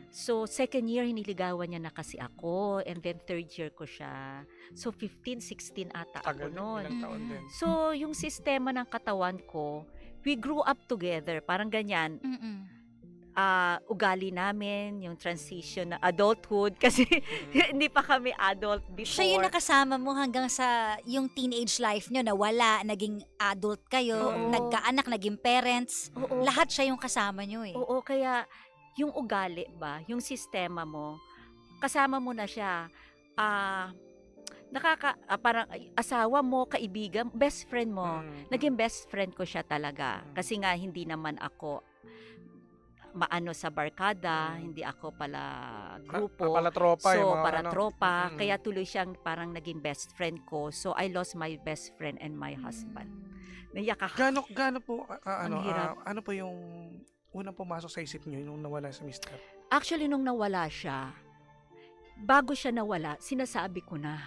S13: So, second year, hiniligawan niya na kasi ako. And then, third year ko siya. So, 15, 16 ata ako noon. So, yung sistema ng katawan ko, we grew up together. Parang ganyan. Ugali namin, yung transition na adulthood. Kasi hindi pa kami adult before.
S12: Siya yung nakasama mo hanggang sa yung teenage life nyo na wala, naging adult kayo, nagkaanak, naging parents. Lahat siya yung kasama nyo
S13: Oo, kaya yung ugali ba, yung sistema mo, kasama mo na siya. Parang asawa mo, kaibigan, best friend mo. Naging best friend ko siya talaga. Kasi nga, hindi naman ako maano sa barkada, hindi ako pala grupo.
S11: Pala tropa.
S13: So, para tropa. Kaya tuloy siyang parang naging best friend ko. So, I lost my best friend and my husband. Naiyak ako.
S11: Gaano po,
S13: hirap.
S11: ano po yung unang pumasok sa isip niyo nung nawala si Mr.?
S13: Actually, nung nawala siya, bago siya nawala, sinasabi ko na,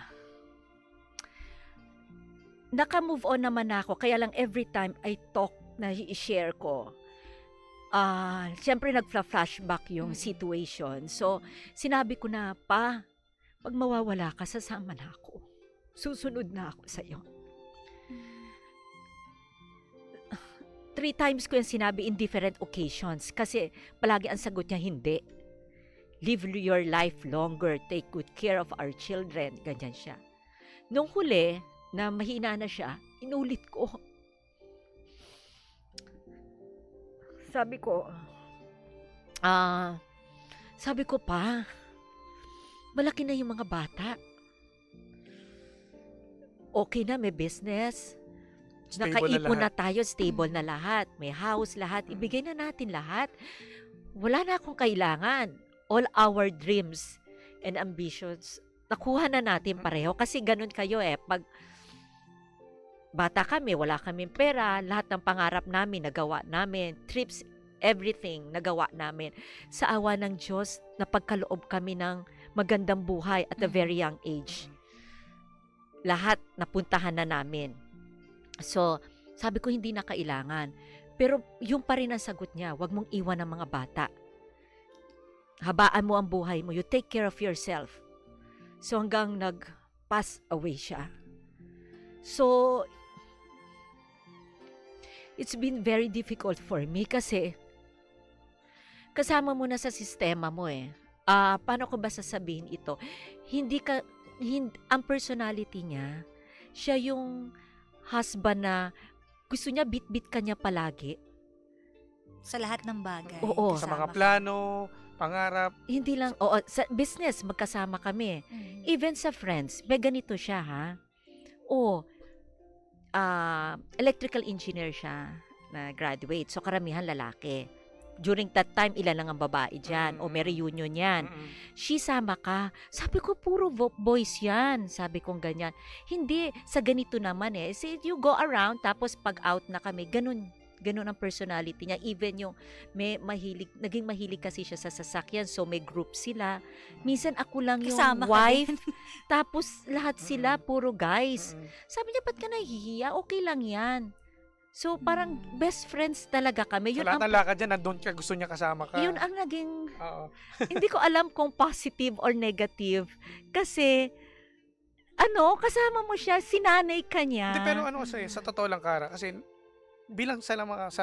S13: naka-move on naman ako, kaya lang every time I talk na i-share ko, siyempre nagfla-flashback yung situation. So, sinabi ko na, pag mawawala ka, sasama na ako. Susunod na ako sa'yo. 3 times ko yung sinabi in different occasions kasi palagi ang sagot niya, hindi. Live your life longer, take good care of our children. Ganyan siya. Nung huli, na mahina na siya, inulit ko. Sabi ko pa, malaki na yung mga bata. Okay na, may business. Nakaipon na tayo, stable na lahat. May house, lahat. Ibigay na natin lahat. Wala na akong kailangan. All our dreams and ambitions, nakuha na natin pareho. Kasi ganun kayo pag bata kami, wala kaming pera, lahat ng pangarap namin, nagawa namin. Trips, everything, nagawa namin. Sa awa ng Diyos, napagkaloob kami ng magandang buhay at a very young age. Lahat napuntahan na namin. So, sabi ko hindi na kailangan. Pero yung pa rin ang sagot niya, wag mong iwan ang mga bata. Habaan mo ang buhay mo. You take care of yourself. So, hanggang nag-pass away siya. So, it's been very difficult for me kasi kasama mo na sa sistema mo paano ko ba sasabihin ito? Ang personality niya, siya yung husband na gusto niya bit-bit ka niya palagi.
S12: Sa lahat ng bagay.
S13: Oo.
S11: Sa mga plano, pangarap.
S13: Hindi lang, sa business, magkasama kami. Even sa friends, may ganito siya electrical engineer siya na graduate. So, karamihan lalaki. During that time, ilan lang ang babae dyan. O may reunion yan. Sama ka. Sabi ko, puro boys yan. Sabi kong ganyan. Hindi, sa ganito naman See, you go around, tapos pag out na kami, ganun ang personality niya. Even yung naging mahilig kasi siya sa sasakyan. So, may group sila. Minsan ako lang yung
S12: kasama
S13: wife. Tapos, lahat sila, puro guys. Sabi niya, ba't ka nahihiya? Okay lang yan. So, parang best friends talaga kami.
S11: Yun lahat ng lakad dyan, nandun ka, gusto niya kasama ka.
S13: Yun ang naging, hindi ko alam kung positive or negative. Kasi, kasama mo siya, sinanay ka niya.
S11: Hindi, pero sa totoo lang, Kara, kasi bilang sa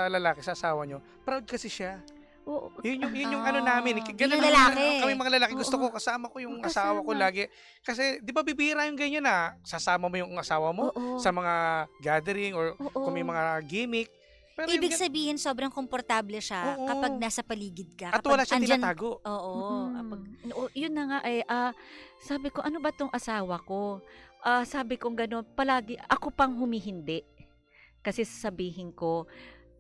S11: lalaki, sa asawa nyo, proud kasi siya.
S13: Oo.
S11: Yun yung namin. Ganun kami mga lalaki. Gusto ko, kasama ko yung asawa ko lagi. Kasi, di ba bibira yung ganyan sasama mo yung asawa mo sa mga gathering or kung may mga gimmick. Pero
S12: ibig sabihin, sobrang komportable siya kapag nasa paligid ka.
S11: At wala siya tinatago.
S13: Yun na nga sabi ko, ano ba tong asawa ko? Sabi ko gano'n, palagi, ako pang humihindi. Kasi sasabihin ko,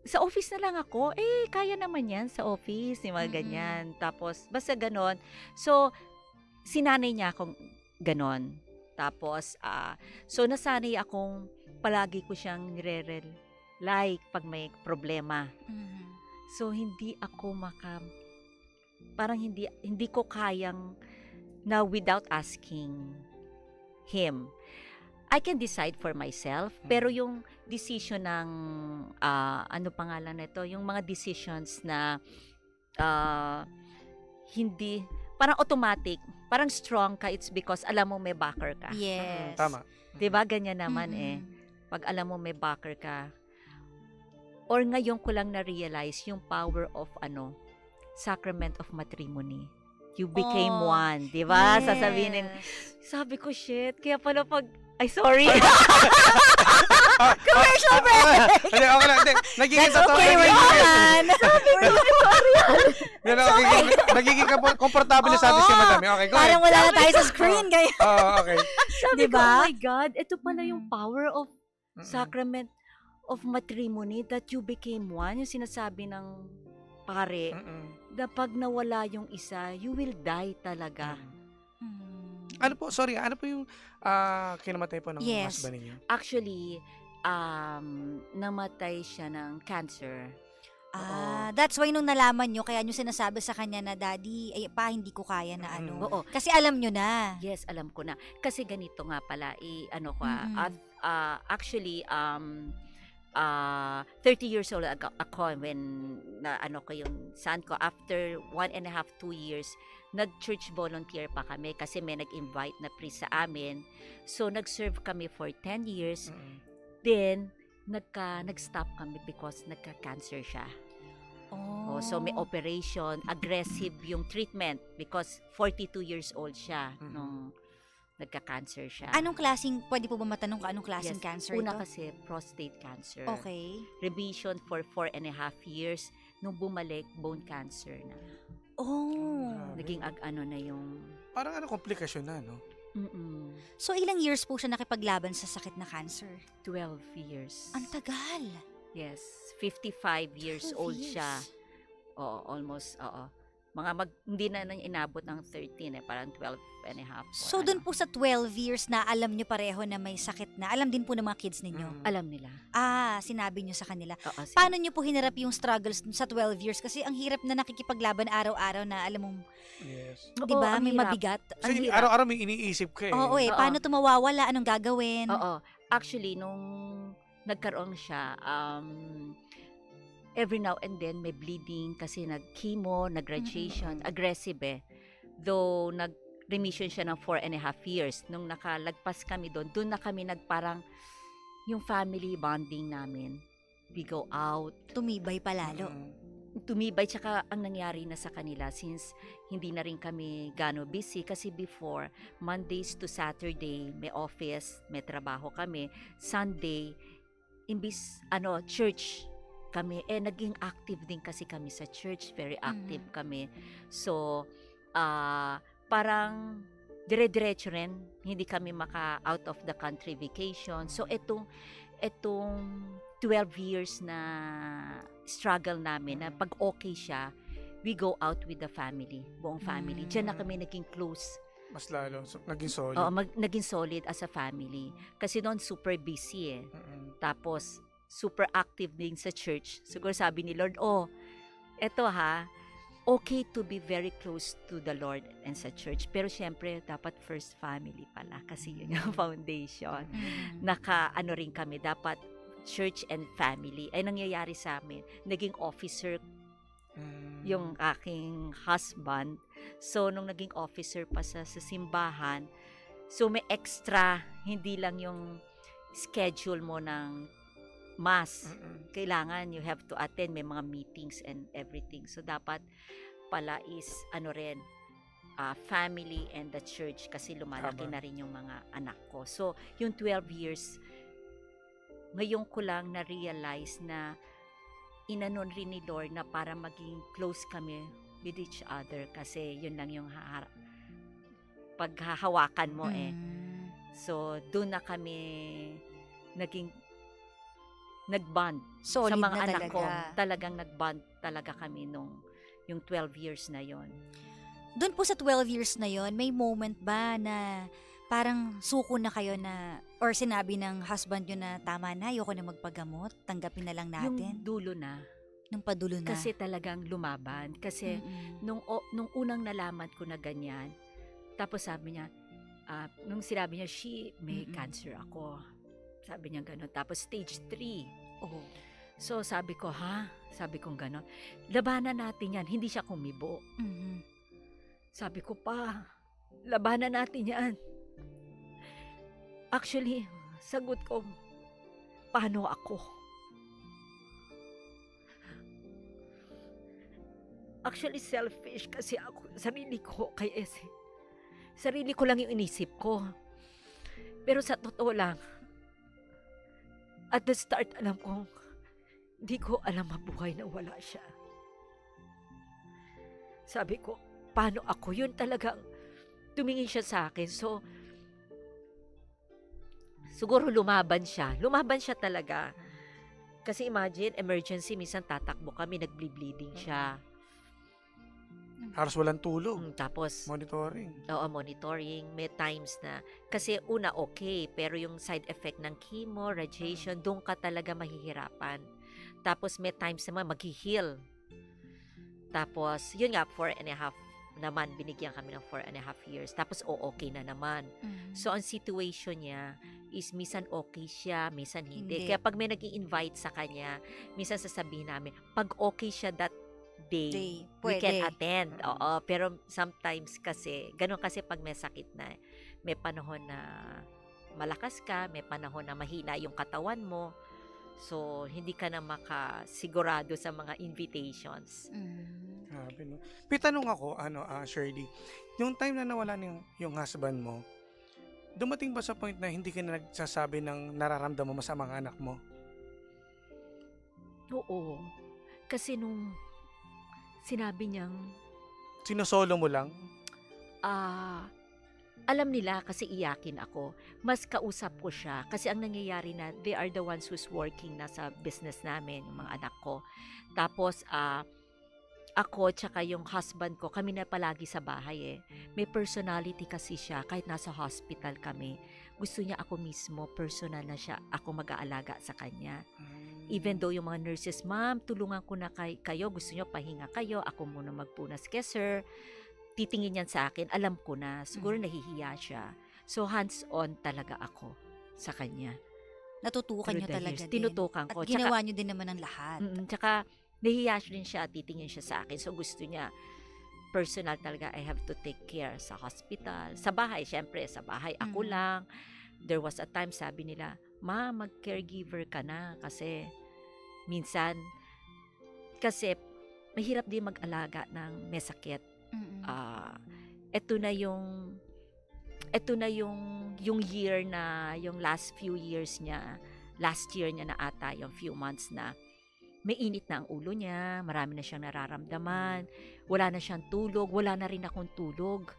S13: sa office na lang ako, kaya naman yan sa office, yung mga ganyan. Tapos, basta ganon. So, sinanay niya akong ganon. Tapos, so nasanay akong palagi ko siyang nire-like pag may problema. So, hindi ako parang hindi ko kayang na without asking him. I can decide for myself, pero yung decision ng, ano pangalan nito, yung mga decisions na hindi, parang automatic, parang strong ka, it's because alam mo may backer ka.
S12: Yes.
S11: Tama.
S13: Diba, ganyan naman pag alam mo may backer ka. Or ngayon ko lang na-realize yung power of, sacrament of matrimony. You became one, diba?
S12: Yes.
S13: Sabi ko, shit, kaya pala sorry.
S12: Commercial break!
S11: Hindi, okay lang. Nagiging
S12: That's okay, we're done.
S11: Nagiging komportable sa atin si Madam. Okay, go ahead.
S12: Parang wala na tayo sa screen.
S11: Okay.
S13: Sabi ko, oh my God, ito pala yung power of sacrament of matrimony that you became one. Yung sinasabi ng pare, na pag nawala yung isa, you will die talaga.
S11: Ano po yung kinamatay po ng husband ninyo?
S13: Actually, namatay siya ng cancer.
S12: That's why nung nalaman nyo, kaya nyo sinasabi sa kanya na, Daddy, hindi ko kaya na
S13: Oo.
S12: Kasi alam nyo na.
S13: Yes, alam ko na. Kasi ganito nga pala, actually, 30 years old ako when ko yung son ko. After 1.5, 2 years, nag-church volunteer pa kami kasi may nag-invite na priest sa amin. So, nag-serve kami for 10 years. Then, nag-stop kami because nagka-cancer siya. So, may operation. Aggressive yung treatment because 42 years old siya nung nagka-cancer siya.
S12: Pwede po ba matanong kung anong klaseng cancer
S13: Una
S12: ito?
S13: kasi prostate cancer.
S12: Okay.
S13: Remission for 4.5 years. Nung bumalik, bone cancer na. Naging na yung...
S11: Parang komplikasyon na, no?
S12: So, ilang years po siya nakipaglaban sa sakit na cancer?
S13: 12 years.
S12: Ang tagal.
S13: Yes. 55 years old siya. Almost, hindi na inabot ng 13 parang 12 and a half.
S12: So, dun po sa 12 years na alam nyo pareho na may sakit na, alam din po ng mga kids ninyo?
S13: Alam nila.
S12: Sinabi nyo sa kanila. Paano nyo po hinarap yung struggles sa 12 years? Kasi ang hirap na nakikipaglaban araw-araw na alam mong, di ba, may mabigat.
S11: Kasi araw-araw may iniisip ka eh.
S12: Oo, paano ito mawawala? Anong gagawin?
S13: Actually, nung nagkaroon siya, every now and then may bleeding kasi nag-chemo, nag-radiation, aggressive Though nag-remission siya ng 4.5 years. Nung nakalagpas kami doon na kami nagparang yung family bonding namin. We go out.
S12: Tumibay palalo.
S13: Tumibay, tsaka ang nangyari na sa kanila since hindi na rin kami gano busy kasi before, Mondays to Saturday, may office, may trabaho kami. Sunday, imbis church kami, naging active din kasi kami sa church, very active kami. So, parang dire-diretso rin, hindi kami out of the country vacation. So, itong 12 years na struggle namin, na pag okay siya, we go out with the family, buong family. Diyan na kami naging close.
S11: Mas lalo, naging solid.
S13: Naging solid as a family. Kasi noon, super busy Tapos, super active din sa church. Siguro sabi ni Lord, eto okay to be very close to the Lord and sa church. Pero syempre, dapat first family pala. Kasi yun yung foundation. Rin kami, dapat church and family. Ay nangyayari sa amin. Naging officer yung aking husband. So, nung naging officer pa sa simbahan, so may extra, hindi lang yung schedule mo ng mass. Kailangan, you have to attend, may mga meetings and everything. So, dapat pala is, family and the church kasi lumalaki na rin yung mga anak ko. So, yung 12 years, ngayon ko lang na-realize na inanon rin ni Lord na para maging close kami with each other kasi yun lang yung paghahawakan mo So, doon na kami naging nag-bond sa mga anak ko. Talagang nag-bond talaga kami yung 12 years na yon.
S12: Doon po sa 12 years na yon, may moment ba na parang suko na kayo na, or sinabi ng husband nyo na tama na, ayoko na magpagamot, tanggapin na lang natin?
S13: Yung dulo na.
S12: Nung padulo na.
S13: Kasi talagang lumaban. Kasi nung unang nalaman ko na ganyan, tapos sabi niya, nung sinabi niya, may cancer ako. Sabi niya gano'n. Tapos stage 3. So sabi ko, Sabi kong gano'n. Labanan natin yan. Hindi siya kumibo. Sabi ko labanan natin yan. Actually, sagot ko, paano ako? Actually, selfish kasi ako. Sarili ko kay Ese. Sarili ko lang yung inisip ko. Pero sa totoo lang, at the start, alam kong, hindi ko alam mabuhay na wala siya. Sabi ko, paano ako? Yun talagang tumingin siya sa akin. So, siguro lumaban siya. Lumaban siya talaga. Kasi imagine, emergency, minsan tatakbo kami, nagble-bleeding siya.
S11: Halos walang tulog.
S13: Tapos,
S11: monitoring.
S13: Oo, monitoring. May times na, kasi una okay, pero yung side effect ng chemo, radiation, doon ka talaga mahihirapan. Tapos may times naman mag-heal. Tapos, yun nga, 4.5 naman, binigyan kami ng 4.5 years. Tapos, okay na naman. So, ang situation niya is minsan okay siya, minsan hindi. Kaya pag may nag-i-invite sa kanya, minsan sasabihin namin, pag okay siya that day we can attend. Oo, pero sometimes kasi, ganun kasi pag may sakit na, may panahon na malakas ka, may panahon na mahina yung katawan mo. So, hindi ka na makasigurado sa mga invitations.
S11: Grabe, no? May tanong ako, Shirley, yung time na nawala yung husband mo, dumating ba sa point na hindi ka na nagsasabi ng nararamdaman mo sa mga anak mo?
S13: Oo. Kasi nung sinabi niyang...
S11: Sinosolo mo lang?
S13: Alam nila kasi iyakin ako. Mas kausap ko siya. Kasi ang nangyayari na, they are the ones who's working na sa business namin, yung mga anak ko. Tapos, ako tsaka yung husband ko, kami na palagi sa bahay eh. May personality kasi siya, kahit nasa hospital kami. Gusto niya ako mismo, personal na siya, ako mag-aalaga sa kanya. Even though yung mga nurses, ma'am, tulungan ko na kayo, gusto niyo pahinga kayo, ako muna magpunas kay sir. Titingin yan sa akin, alam ko na, siguro nahihiya siya. So, hands-on talaga ako sa kanya.
S12: Natutukan niyo talaga din.
S13: Tinutukan ko.
S12: At ginawa niyo din naman ang lahat.
S13: Tsaka, nahihiya rin siya, titingin siya sa akin. So, gusto niya, personal talaga, I have to take care sa hospital. Sa bahay, syempre, sa bahay, ako lang. There was a time, sabi nila, ma, mag-caregiver ka na kasi minsan, kasi mahirap din mag-alaga ng may sakit. Ito na yung year na, yung last few years niya, last year niya na ata, yung few months na, may init na ang ulo niya, marami na siyang nararamdaman, wala na siyang tulog, wala na rin akong tulog.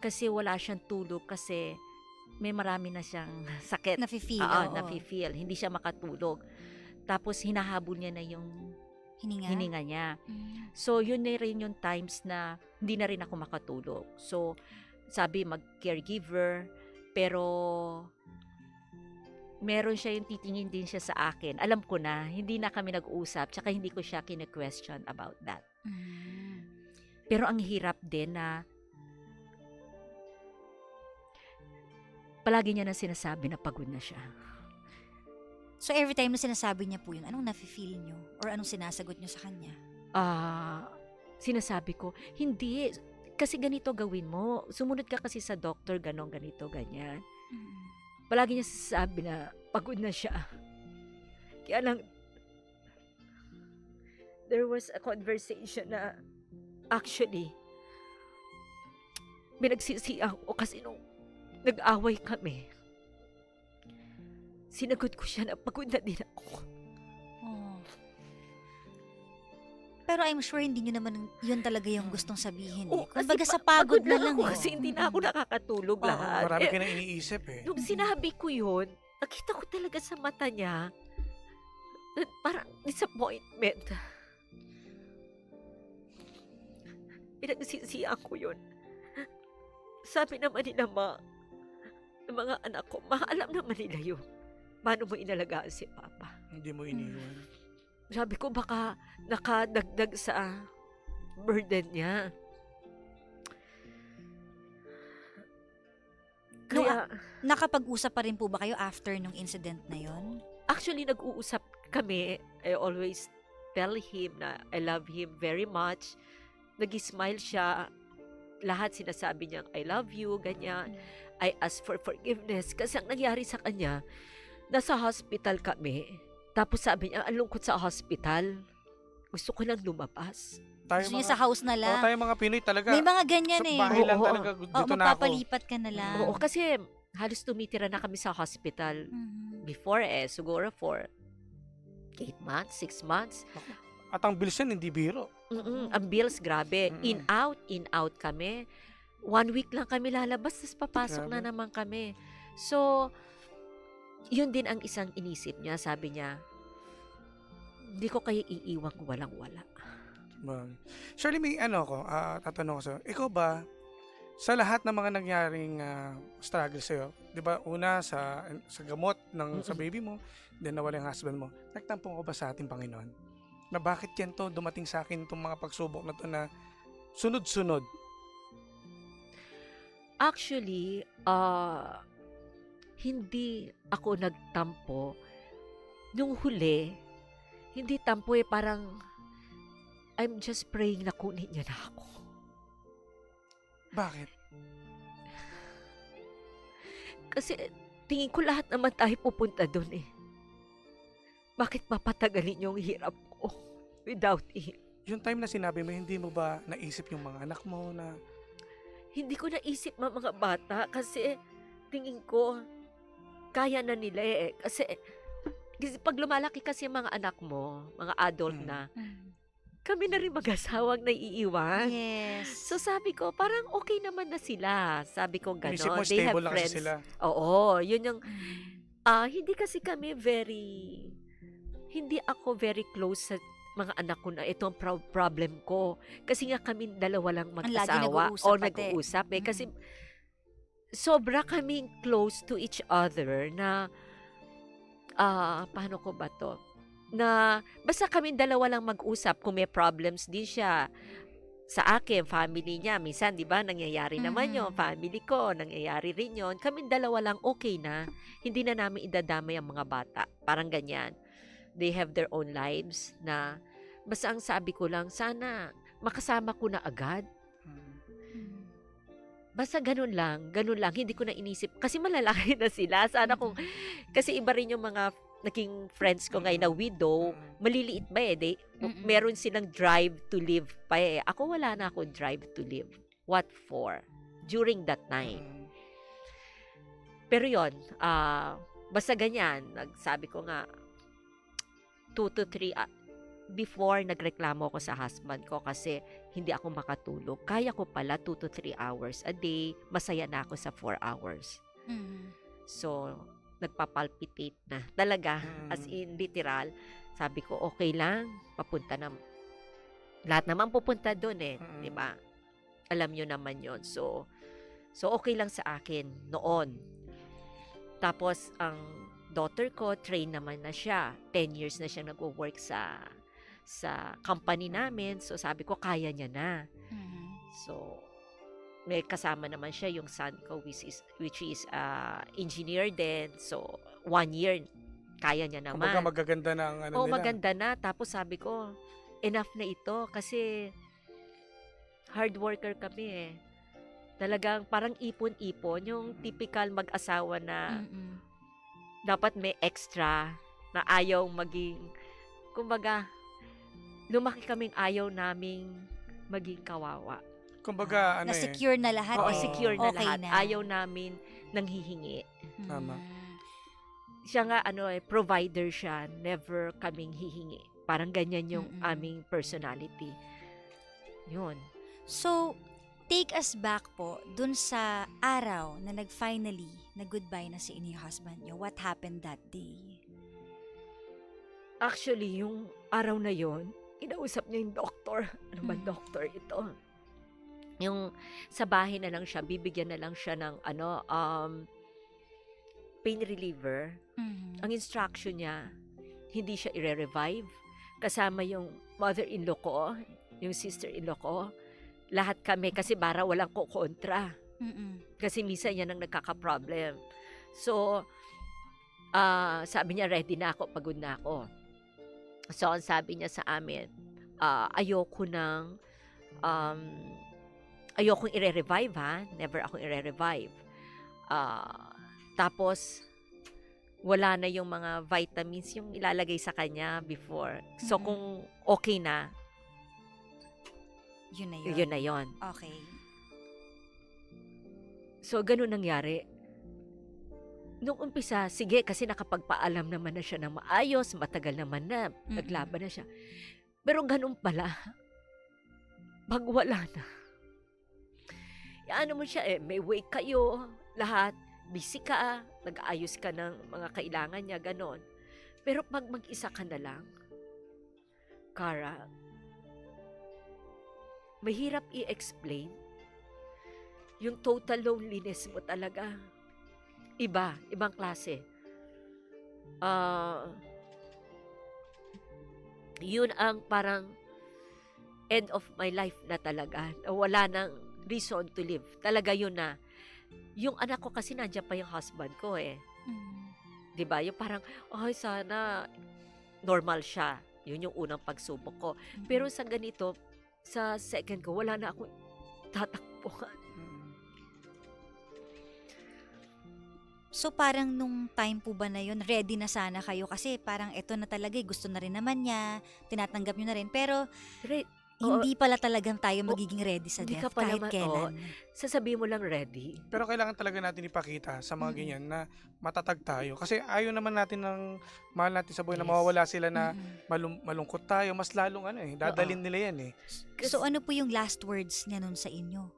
S13: Kasi wala siyang tulog kasi may marami na siyang sakit.
S12: Nafe-feel.
S13: Nafe-feel. Hindi siya makatulog. Tapos hinahabol niya na yung hininga niya. So, yun na rin yung times na hindi na rin ako makatulog. So, sabi mag-caregiver, pero meron siya yung titingin din siya sa akin. Alam ko na, hindi na kami nag-uusap, tsaka hindi ko siya kine-question about that. Pero ang hirap din na palagi niya na sinasabi na pagod na siya.
S12: So every time na sinasabi niya po yun, anong nafe-feel niyo? Or anong sinasagot niyo sa kanya?
S13: Sinasabi ko, hindi, kasi ganito gawin mo. Sumunod ka kasi sa doctor, ganito, ganyan. Palagi niya sasabi na pagod na siya. Kaya lang, there was a conversation na actually, binagsisihan ko kasi nung nag-away kami, sinagot ko siya na pagod na din ako.
S12: Pero I'm sure hindi nyo naman yun talaga yung gustong sabihin. Kumbaga sa pagod na lang.
S13: Kasi hindi na ako nakakatulog lahat.
S11: Marami ka na iniisip eh.
S13: Nung sinabi ko yun, nakita ko talaga sa mata niya, parang disappointment. Pinagsisihan ko yun. Sabi naman ni Mama, ng mga anak ko, alam naman nila yun. Paano mo inalagaan si Papa?
S11: Hindi mo iniwan.
S13: Sabi ko, baka nakadagdag sa burden niya.
S12: Kaya, nakapag-usap pa rin po ba kayo after nung incident na yon?
S13: Actually, nag-uusap kami. I always tell him na I love him very much. Nag-smile siya. Lahat sinasabi niya, I love you, ganyan. I ask for forgiveness. Kasi ang nangyari sa kanya, nasa hospital kami. Tapos sabi niya, ang lungkot sa hospital. Gusto ko lang lumabas.
S12: Gusto niya sa house na lang.
S11: Tayo mga Pinoy talaga.
S12: May mga ganyan
S11: sa bahay lang talaga. Dito na ako.
S12: Mapapalipat ka na lang.
S13: Oo, kasi halos tumitira na kami sa hospital. Before siguro for 8 months, 6 months.
S11: At ang bills yan, hindi biro.
S13: Ang bills, grabe. In out kami. 1 week lang kami lalabas, tapos papasok na naman kami. So, yun din ang isang inisip niya. Sabi niya, hindi ko kayo iiwang walang-wala.
S11: Shirley, may tatanong ko sa'yo. Ikaw ba, sa lahat ng mga nangyaring struggle sa'yo, di ba, una sa gamot sa baby mo, then nawala yung husband mo, nagtampo ko ba sa ating Panginoon? Na bakit yan to, dumating sa akin itong mga pagsubok na to na sunod-sunod?
S13: Actually, hindi ako nagtampo. Nung huli, hindi tampo parang I'm just praying na kunin niya na ako.
S11: Bakit?
S13: Kasi tingin ko lahat naman tayo pupunta doon eh. Bakit papatagalin yung hirap ko without him?
S11: Yung time na sinabi mo, hindi mo ba naisip yung mga anak mo na...
S13: Hindi ko naisip mga bata kasi tingin ko kaya na nila eh. Kasi pag lumalaki kasi yung mga anak mo, mga adult na, kami na rin mag-asawang naiiwan.
S12: Yes.
S13: So sabi ko, parang okay naman na sila. Sabi ko gano'n.
S11: Isip mo,
S13: They have
S11: stable lang
S13: friends.
S11: kasi sila.
S13: Oo, yun yung... hindi kasi kami hindi ako very close sa mga anak ko na ito ang problem ko. Kasi nga kami dalawa lang mag-asawa o nag-uusap eh. Kasi sobra kaming close to each other na paano ko ba to? Na basta kami dalawa lang mag-usap kung may problems din siya sa akin, family niya. Minsan, di ba, nangyayari naman yun. Family ko, nangyayari rin yun. Kami dalawa lang okay na. Hindi na namin idadamay ang mga bata. Parang ganyan. They have their own lives na basta ang sabi ko lang, sana makasama ko na agad. Basta ganun lang. Hindi ko na inisip. Kasi malalaki na sila. Sana kung, kasi iba rin yung mga naging friends ko ngayon na widow, maliliit ba eh. Meron silang drive to live pa eh. Ako wala na ako drive to live. What for? During that time. Pero yon, basta ganyan. Nagsabi ko nga, 2 to 3 before nagreklamo ako sa husband ko kasi hindi ako makatulog. Kaya ko pala 2 to 3 hours a day. Masaya na ako sa 4 hours. So, nagpapalpitate na. Talaga, as in literal, sabi ko, okay lang, papunta na. Lahat naman pupunta doon eh. Di ba? Alam nyo naman yon. So okay lang sa akin noon. Tapos, ang daughter ko, train naman na siya. 10 years na siya nag-work sa company namin. So, sabi ko, kaya niya na. So, may kasama naman siya yung son ko which is engineer din. So, 1 year, kaya niya naman.
S11: Kumbaga magaganda na ang nila.
S13: Maganda na. Tapos sabi ko, enough na ito kasi hard worker kami eh. Talagang parang ipon-ipon. Yung typical mag-asawa na dapat may extra na ayaw maging, kumbaga, lumaki kaming ayaw naming maging kawawa.
S11: Kumbaga,
S12: na-secure na lahat
S13: Oo,
S12: eh.
S13: secure na
S12: Okay
S13: lahat.
S12: na.
S13: Ayaw namin nang hihingi.
S11: Tama.
S13: Siya nga, provider siya. Never kaming hihingi. Parang ganyan yung aming personality. Yun.
S12: So, take us back po dun sa araw na nag-finally na goodbye na si inyong husband niyo. What happened that day?
S13: Actually, yung araw na yon, inausap niya yung doktor. Ano ba doktor ito? Yung sa bahay na lang siya, bibigyan na lang siya ng pain reliever. Ang instruction niya, hindi siya i-revive. Kasama yung mother-in-law ko, yung sister-in-law ko, lahat kami kasi bara walang kukontra. Kasi minsan yan ang nagkaka-problem. So, sabi niya, ready na ako, pagod na ako. So, ang sabi niya sa amin, ayokong i-revive ha. Never akong i-revive. Tapos, wala na yung mga vitamins yung ilalagay sa kanya before. So, kung okay na,
S12: yun na yun.
S13: Yun na yun.
S12: Okay.
S13: So, ganun nangyari. Nung umpisa, sige, kasi nakapagpaalam naman na siya na maayos, matagal naman na, naglaban na siya. Pero ganun pala, pag wala na, ano mo siya may wake kayo, lahat, busy ka, nag-aayos ka ng mga kailangan niya, ganon. Pero pag mag-isa ka na lang, Cara,
S14: mahirap i-explain. Yung total loneliness mo talaga. Ibang klase. Yun ang parang end of my life na talaga. Wala nang reason to live. Talaga yun na. Yung anak ko kasi nandiyan pa yung husband ko eh. Diba? Yung parang, ay sana normal siya. Yun yung unang pagsubok ko. Pero sa ganito, sa second ko, wala na akong tatakbuhan.
S12: So parang nung time po ba na yun, ready na sana kayo kasi parang eto na talaga, gusto na rin naman niya, tinatanggap nyo na rin. Pero hindi pala talagang tayo magiging ready sa death kahit kailan.
S14: Sasabihin mo lang ready.
S11: Pero kailangan talaga natin ipakita sa mga ganyan na matatag tayo. Kasi ayaw naman natin ng mahal natin sa buhay na mawawala sila na malungkot tayo. Mas lalong dadalhin nila yan eh.
S12: So ano po yung last words niya nun sa inyo?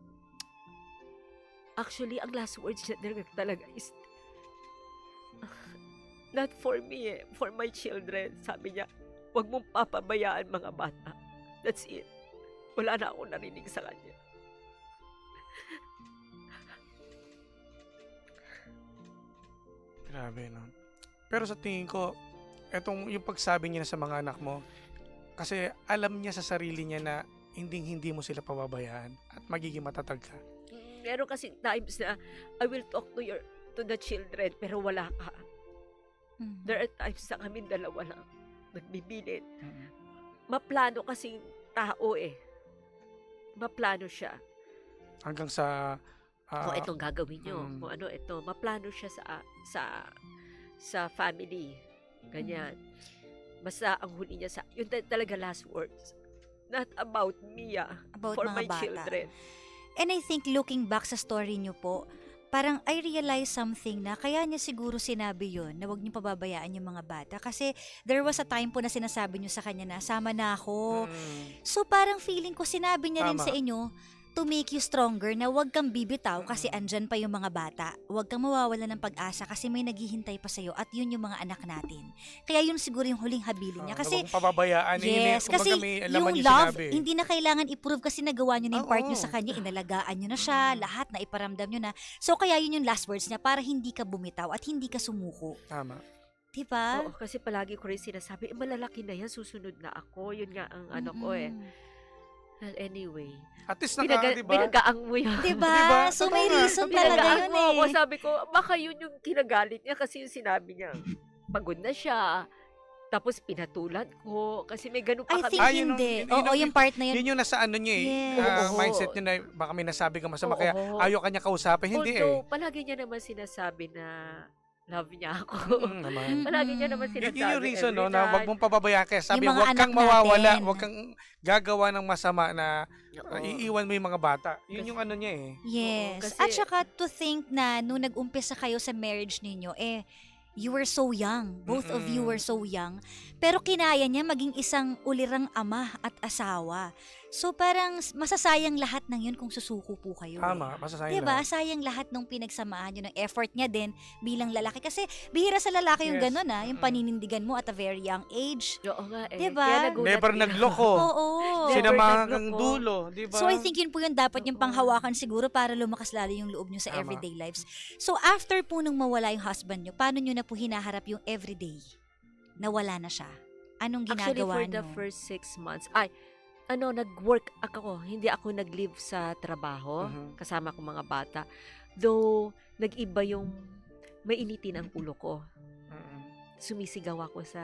S14: Actually, ang last words niya talaga is not for me for my children. Sabi niya, huwag mong papabayaan mga bata. That's it. Wala na akong narinig sa kanya.
S11: Grabe, no? Pero sa tingin ko, yung pagsabi niya sa mga anak mo, kasi alam niya sa sarili niya na hindi mo sila pababayaan at magiging matatag ka.
S14: Meron kasi times na I will talk to the children pero wala ka. There are times na kami dalawa lang nagbibilin. Maplano kasing tao eh. Maplano siya.
S11: Hanggang sa
S14: kung itong gagawin nyo, kung ano ito, maplano siya sa family. Ganyan. Basta ang huli niya yun talaga last words. Not about me,
S12: about
S14: for
S12: mga
S14: my
S12: bata.
S14: children.
S12: And I think looking back sa story niyo po, parang I realize something na kaya niya siguro sinabi yon na huwag niyo pababayaan yung mga bata. Kasi there was a time po na sinasabi niyo sa kanya na sama na ako. So parang feeling ko sinabi niya rin sa inyo to make you stronger na huwag kang bibitaw kasi andyan pa yung mga bata. Huwag kang mawawala ng pag-asa kasi may naghihintay pa sa'yo at yun yung mga anak natin. Kaya yun siguro yung huling habilin niya. Kasi,
S11: huwag pababayaan.
S12: Yes, kasi yung love, hindi na kailangan i-prove kasi nagawa nyo na yung part nyo sa kanya, inalagaan nyo na siya, lahat na iparamdam nyo na. So kaya yun yung last words niya para hindi ka bumitaw at hindi ka sumuko.
S11: Tama.
S12: Diba?
S14: Oo, kasi palagi ko rin sinasabi, malalaki na yan, susunod na ako. Yun nga ang ano ko eh. Well, anyway.
S11: At least diba?
S14: Pinagaang mo yan.
S12: Diba? So may reason talaga yun eh.
S14: Ako, sabi ko, baka yun yung kinagalit niya kasi yung sinabi niya, pagod na siya. Tapos pinatulan ko kasi may ganun pa
S12: kami. I think hindi. Oo, yung part na yun.
S11: Yun yung nasa ano niya eh. Mindset niya na baka may nasabi ka masama kaya ayaw kanya kausapin. Hindi eh.
S14: Palagi niya naman sinasabi na love niya ako. Palagi niya naman sinasabi.
S11: Yun yung reason no, na wag mong pababayaan kaya sabi wag kang mawawala, wag kang gagawa ng masama na iiwan mo yung mga bata. Yun yung ano niya eh.
S12: Yes. At saka to think na nung nag-umpisa kayo sa marriage ninyo, you were so young. Both of you were so young. Pero kinaya niya maging isang ulirang ama at asawa. So parang masasayang lahat ng yun kung susuko po kayo.
S11: Tama, masasayang
S12: diba?
S11: lahat.
S12: Sayang lahat ng pinagsamahan nyo, ng effort niya din bilang lalaki. Kasi bihira sa lalaki yung gano'n yung paninindigan mo at a very young age.
S14: Oo nga eh.
S12: Diba?
S11: Never nagloko.
S12: Oo.
S11: Sinamahan kang dulo. Diba?
S12: So I think yun po yung dapat yung panghawakan siguro para lumakas lalo yung loob nyo sa everyday lives. So after po nung mawala yung husband nyo, paano nyo na po hinaharap yung everyday? Nawala na siya. Anong ginagawa nyo?
S14: Actually, for the first 6 months, nag-work ako. Hindi ako nag-leave sa trabaho. Kasama ko mga bata. Though, nag-iba yung mainitin ang ulo ko. Sumisigaw ako sa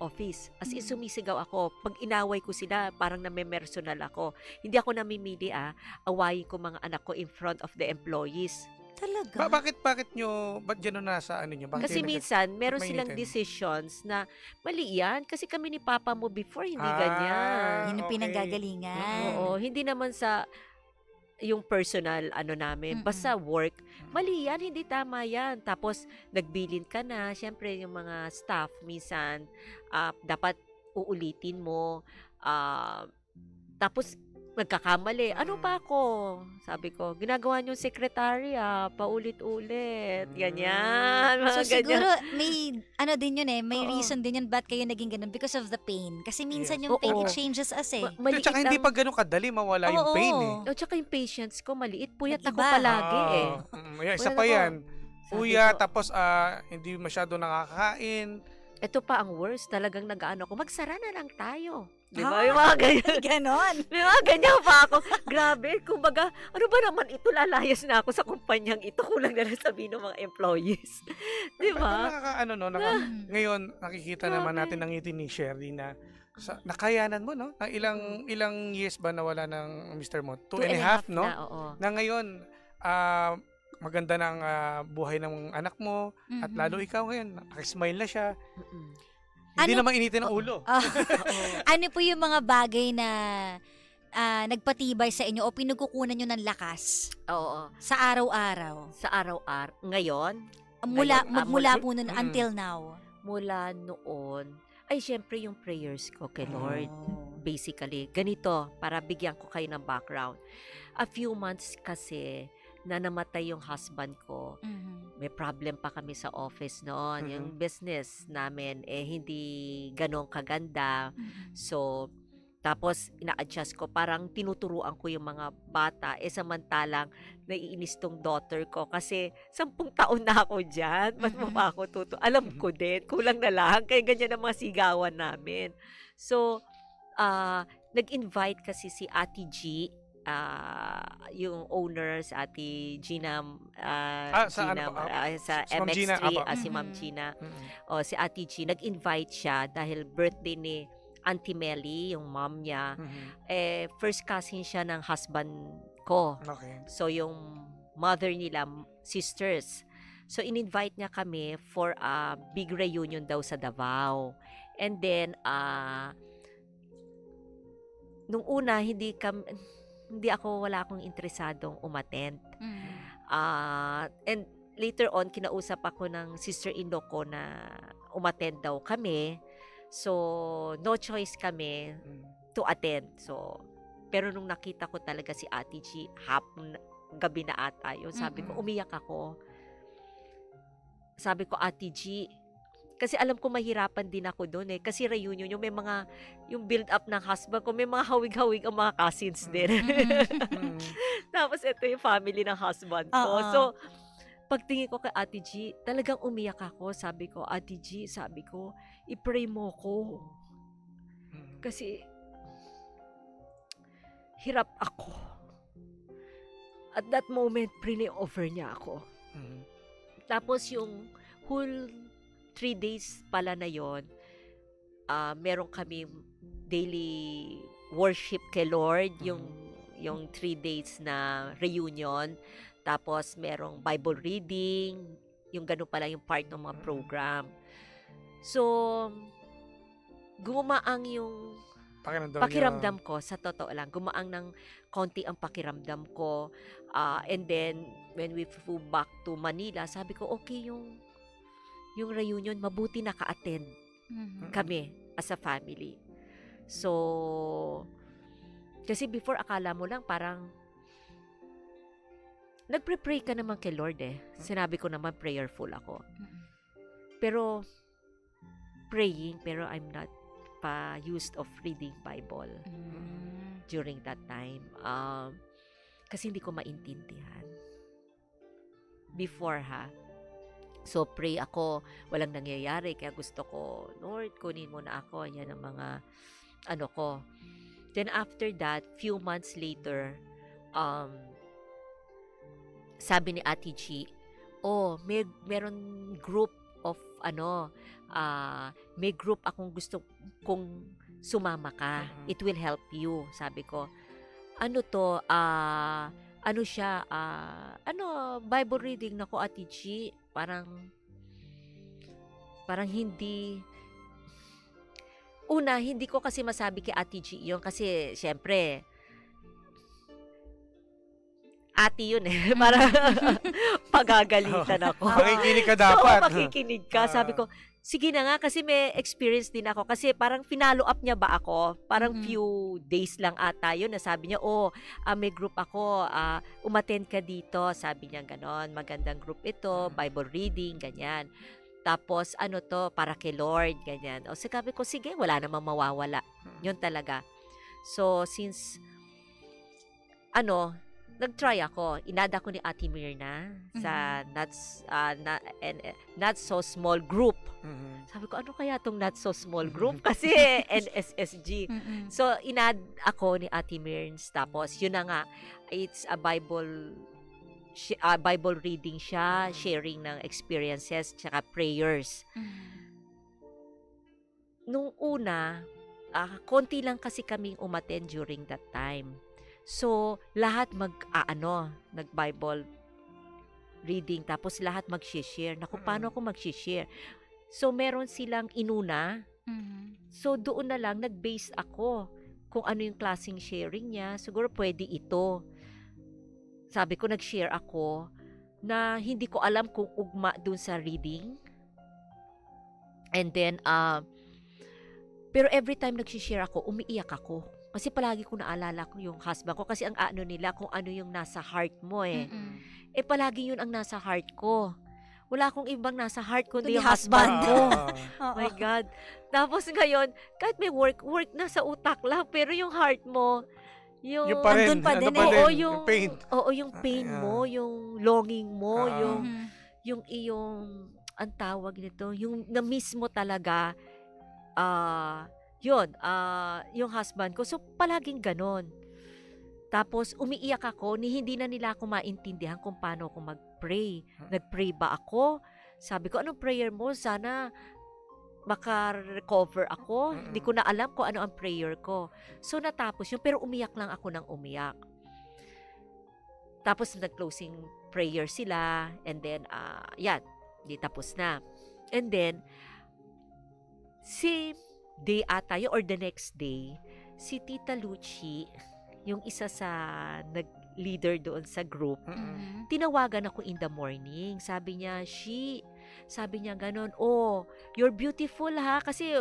S14: office. As in, sumisigaw ako. Pag inaway ko sila, parang name-personal ako. Hindi ako namimili, awayin ko mga anak ko in front of the employees.
S12: Talaga?
S11: Ba't gano'n nasa ano nyo?
S14: Kasi minsan, meron silang decisions na mali yan. Kasi kami ni Papa mo before, hindi ganyan.
S12: Yun yung pinanggagalingan.
S14: Oo, hindi naman sa yung personal namin. Basta work. Mali yan, hindi tama yan. Tapos, nagbilin ka na. Siyempre, yung mga staff, minsan, dapat uulitin mo. Tapos, nagkakamali. Ano ba ako? Sabi ko, ginagawa niyo sekretarya, paulit-ulit. Ganyan.
S12: So
S14: Mga
S12: siguro
S14: ganyan.
S12: may ano din yun may reason din yun ba't kayo naging ganun because of the pain. Kasi minsan yung pain, it changes us eh.
S11: Tsaka hindi pa ganun kadali mawala yung pain eh.
S14: Tsaka yung patience ko, maliit. Puyat ako
S12: Nag-iba.
S14: palagi eh.
S11: Isa pa yan. Puyat, tapos hindi masyado nakakain.
S14: Ito pa ang worst. Talagang nag-ano ko, magsara na lang tayo. Di ba? Yung mga ganyan.
S12: Ganon.
S14: May mga ganyan pa ako. Grabe. Kumbaga, ano ba naman ito? Lalayas na ako sa kumpanyang ito. Kulang na lang sabihin ng mga employees. Di ba?
S11: Ngayon, nakikita naman natin ang ngiti ni Sherry na nakayanan mo, no? Ilang years ba nawala ng Mr. Mo? 2.5, no? Na ngayon, maganda na ang buhay ng anak mo at lalo ikaw ngayon, nakismile na siya. Hindi naman initin ang ulo.
S12: Ano po yung mga bagay na nagpatibay sa inyo o pinagkukunan nyo ng lakas?
S14: Oo.
S12: Sa araw-araw?
S14: Sa araw-araw. Ngayon?
S12: Mula po nun until now?
S14: Mula noon, ay syempre yung prayers ko kay Lord. Basically, ganito, para bigyan ko kayo ng background. A few months kasi, na namatay yung husband ko. May problem pa kami sa office noon. Yung business namin, hindi ganong kaganda. So, tapos, ina-adjust ko. Parang tinuturuan ko yung mga bata. Samantalang, naiinis tong daughter ko. Kasi, 10 taon na ako dyan. Ba't mo pa ako alam ko din. Kulang na lang. Kaya ganyan ang mga sigawan namin. So, nag-invite kasi si Ate G, yung owners, Ate Gina, sa MX3, si Ma'am Gina. Si Ate G, nag-invite siya dahil birthday ni Auntie Melly, yung mom niya. First cousin siya ng husband ko. Okay. So, yung mother nila, sisters. So, in-invite niya kami for a big reunion daw sa Davao. And then, nung una, wala akong interesadong umattend. And later on, kinausap ako ng sister-in-law ko na umattend daw kami. So, no choice kami to attend. So, pero nung nakita ko talaga si Ate G, gabi na ata yun, sabi ko, umiyak ako. Sabi ko, Ate G, kasi alam ko mahirapan din ako doon eh. Kasi reunion yung may mga, yung build up ng husband ko, may mga hawig-hawig ang mga cousins din. Tapos ito yung family ng husband ko. So, pagtingin ko kay Ate G, talagang umiyak ako. Sabi ko, Ate G, i-pray mo ko. Kasi, hirap ako. At that moment, pray-over niya ako. Tapos yung whole 3 days pala na yon, meron kami daily worship kay Lord, yung 3 days na reunion. Tapos merong Bible reading, yung gano'n pala yung part ng mga program. So, gumaang yung pakiramdam ko, sa totoo lang. Gumaang ng konti ang pakiramdam ko. And then, when we flew back to Manila, sabi ko, okay yung reunion, mabuti naka-attend kami as a family. So, kasi before, akala mo lang parang nagpre-pray ka naman kay Lord eh. Sinabi ko naman prayerful ako. Pero, praying, pero I'm not used of reading Bible during that time. Kasi hindi ko maintindihan. Before So, pray ako, walang nangyayari, kaya gusto ko, Lord, kunin mo na ako, yan ang mga, ko. Then, after that, few months later, sabi ni Ate G, meron group of, may group akong gusto kung sumama ka. It will help you, sabi ko. Ano to, Bible reading na ko, Ate G, parang hindi ko kasi masabi kay Ate G yun kasi syempre ate yun eh, para pagagalitan ako.
S11: Makikinig ka dapat.
S14: So, makikinig ka. Sabi ko, sige na nga kasi may experience din ako. Kasi parang finalo up niya ba ako? Parang few days lang ata yun. Nasabi niya, may group ako. Umattend ka dito. Sabi niya ganon. Magandang group ito. Bible reading, ganyan. Tapos, ano to, para kay Lord, ganyan. O sabi ko, sige, wala namang mawawala. Yun talaga. So, since, nag-try ako. Inada ko ni Ate Mirna sa Not So Small Group. Sabi ko, ano kaya itong Not So Small Group? Kasi NSSG. So, inad ako ni Ate Mirns. Tapos, yun na nga, it's a Bible reading siya, sharing ng experiences, tsaka prayers. Nung una, konti lang kasi kaming umattend during that time. So, lahat nag-Bible reading, tapos lahat mag-share. Naku, paano ako mag-share? So, meron silang inuna. So, doon na lang, nag-base ako kung ano yung klaseng sharing niya. Siguro pwede ito. Sabi ko, nag-share ako na hindi ko alam kung ugma doon sa reading. And then, pero every time nag-share ako, umiiyak ako. Kasi palagi ko naalala ko yung husband ko. Kasi ang nila, kung ano yung nasa heart mo eh. Palagi yun ang nasa heart ko. Wala akong ibang nasa heart kundi yung husband ko. Oh my God. Tapos ngayon, kahit may work nasa utak lang. Pero yung heart mo, yung
S11: pa rin,
S14: pa din
S11: yung pain.
S14: Yung pain mo, yung longing mo, yung iyong, ang tawag nito, yung na-miss mo talaga, yung husband ko. So, palaging ganon. Tapos, umiiyak ako, hindi na nila ako maintindihan kung paano ako mag-pray. Nag-pray ba ako? Sabi ko, anong prayer mo? Sana maka-recover ako. Hindi ko na alam kung ano ang prayer ko. So, natapos yun. Pero umiyak lang ako ng umiyak. Tapos, nag-closing prayer sila. And then, di tapos na. And then, day ata yun, or the next day, si Tita Lucy, yung isa sa nag-leader doon sa group, tinawagan ako in the morning. Sabi niya ganon, you're beautiful ha, kasi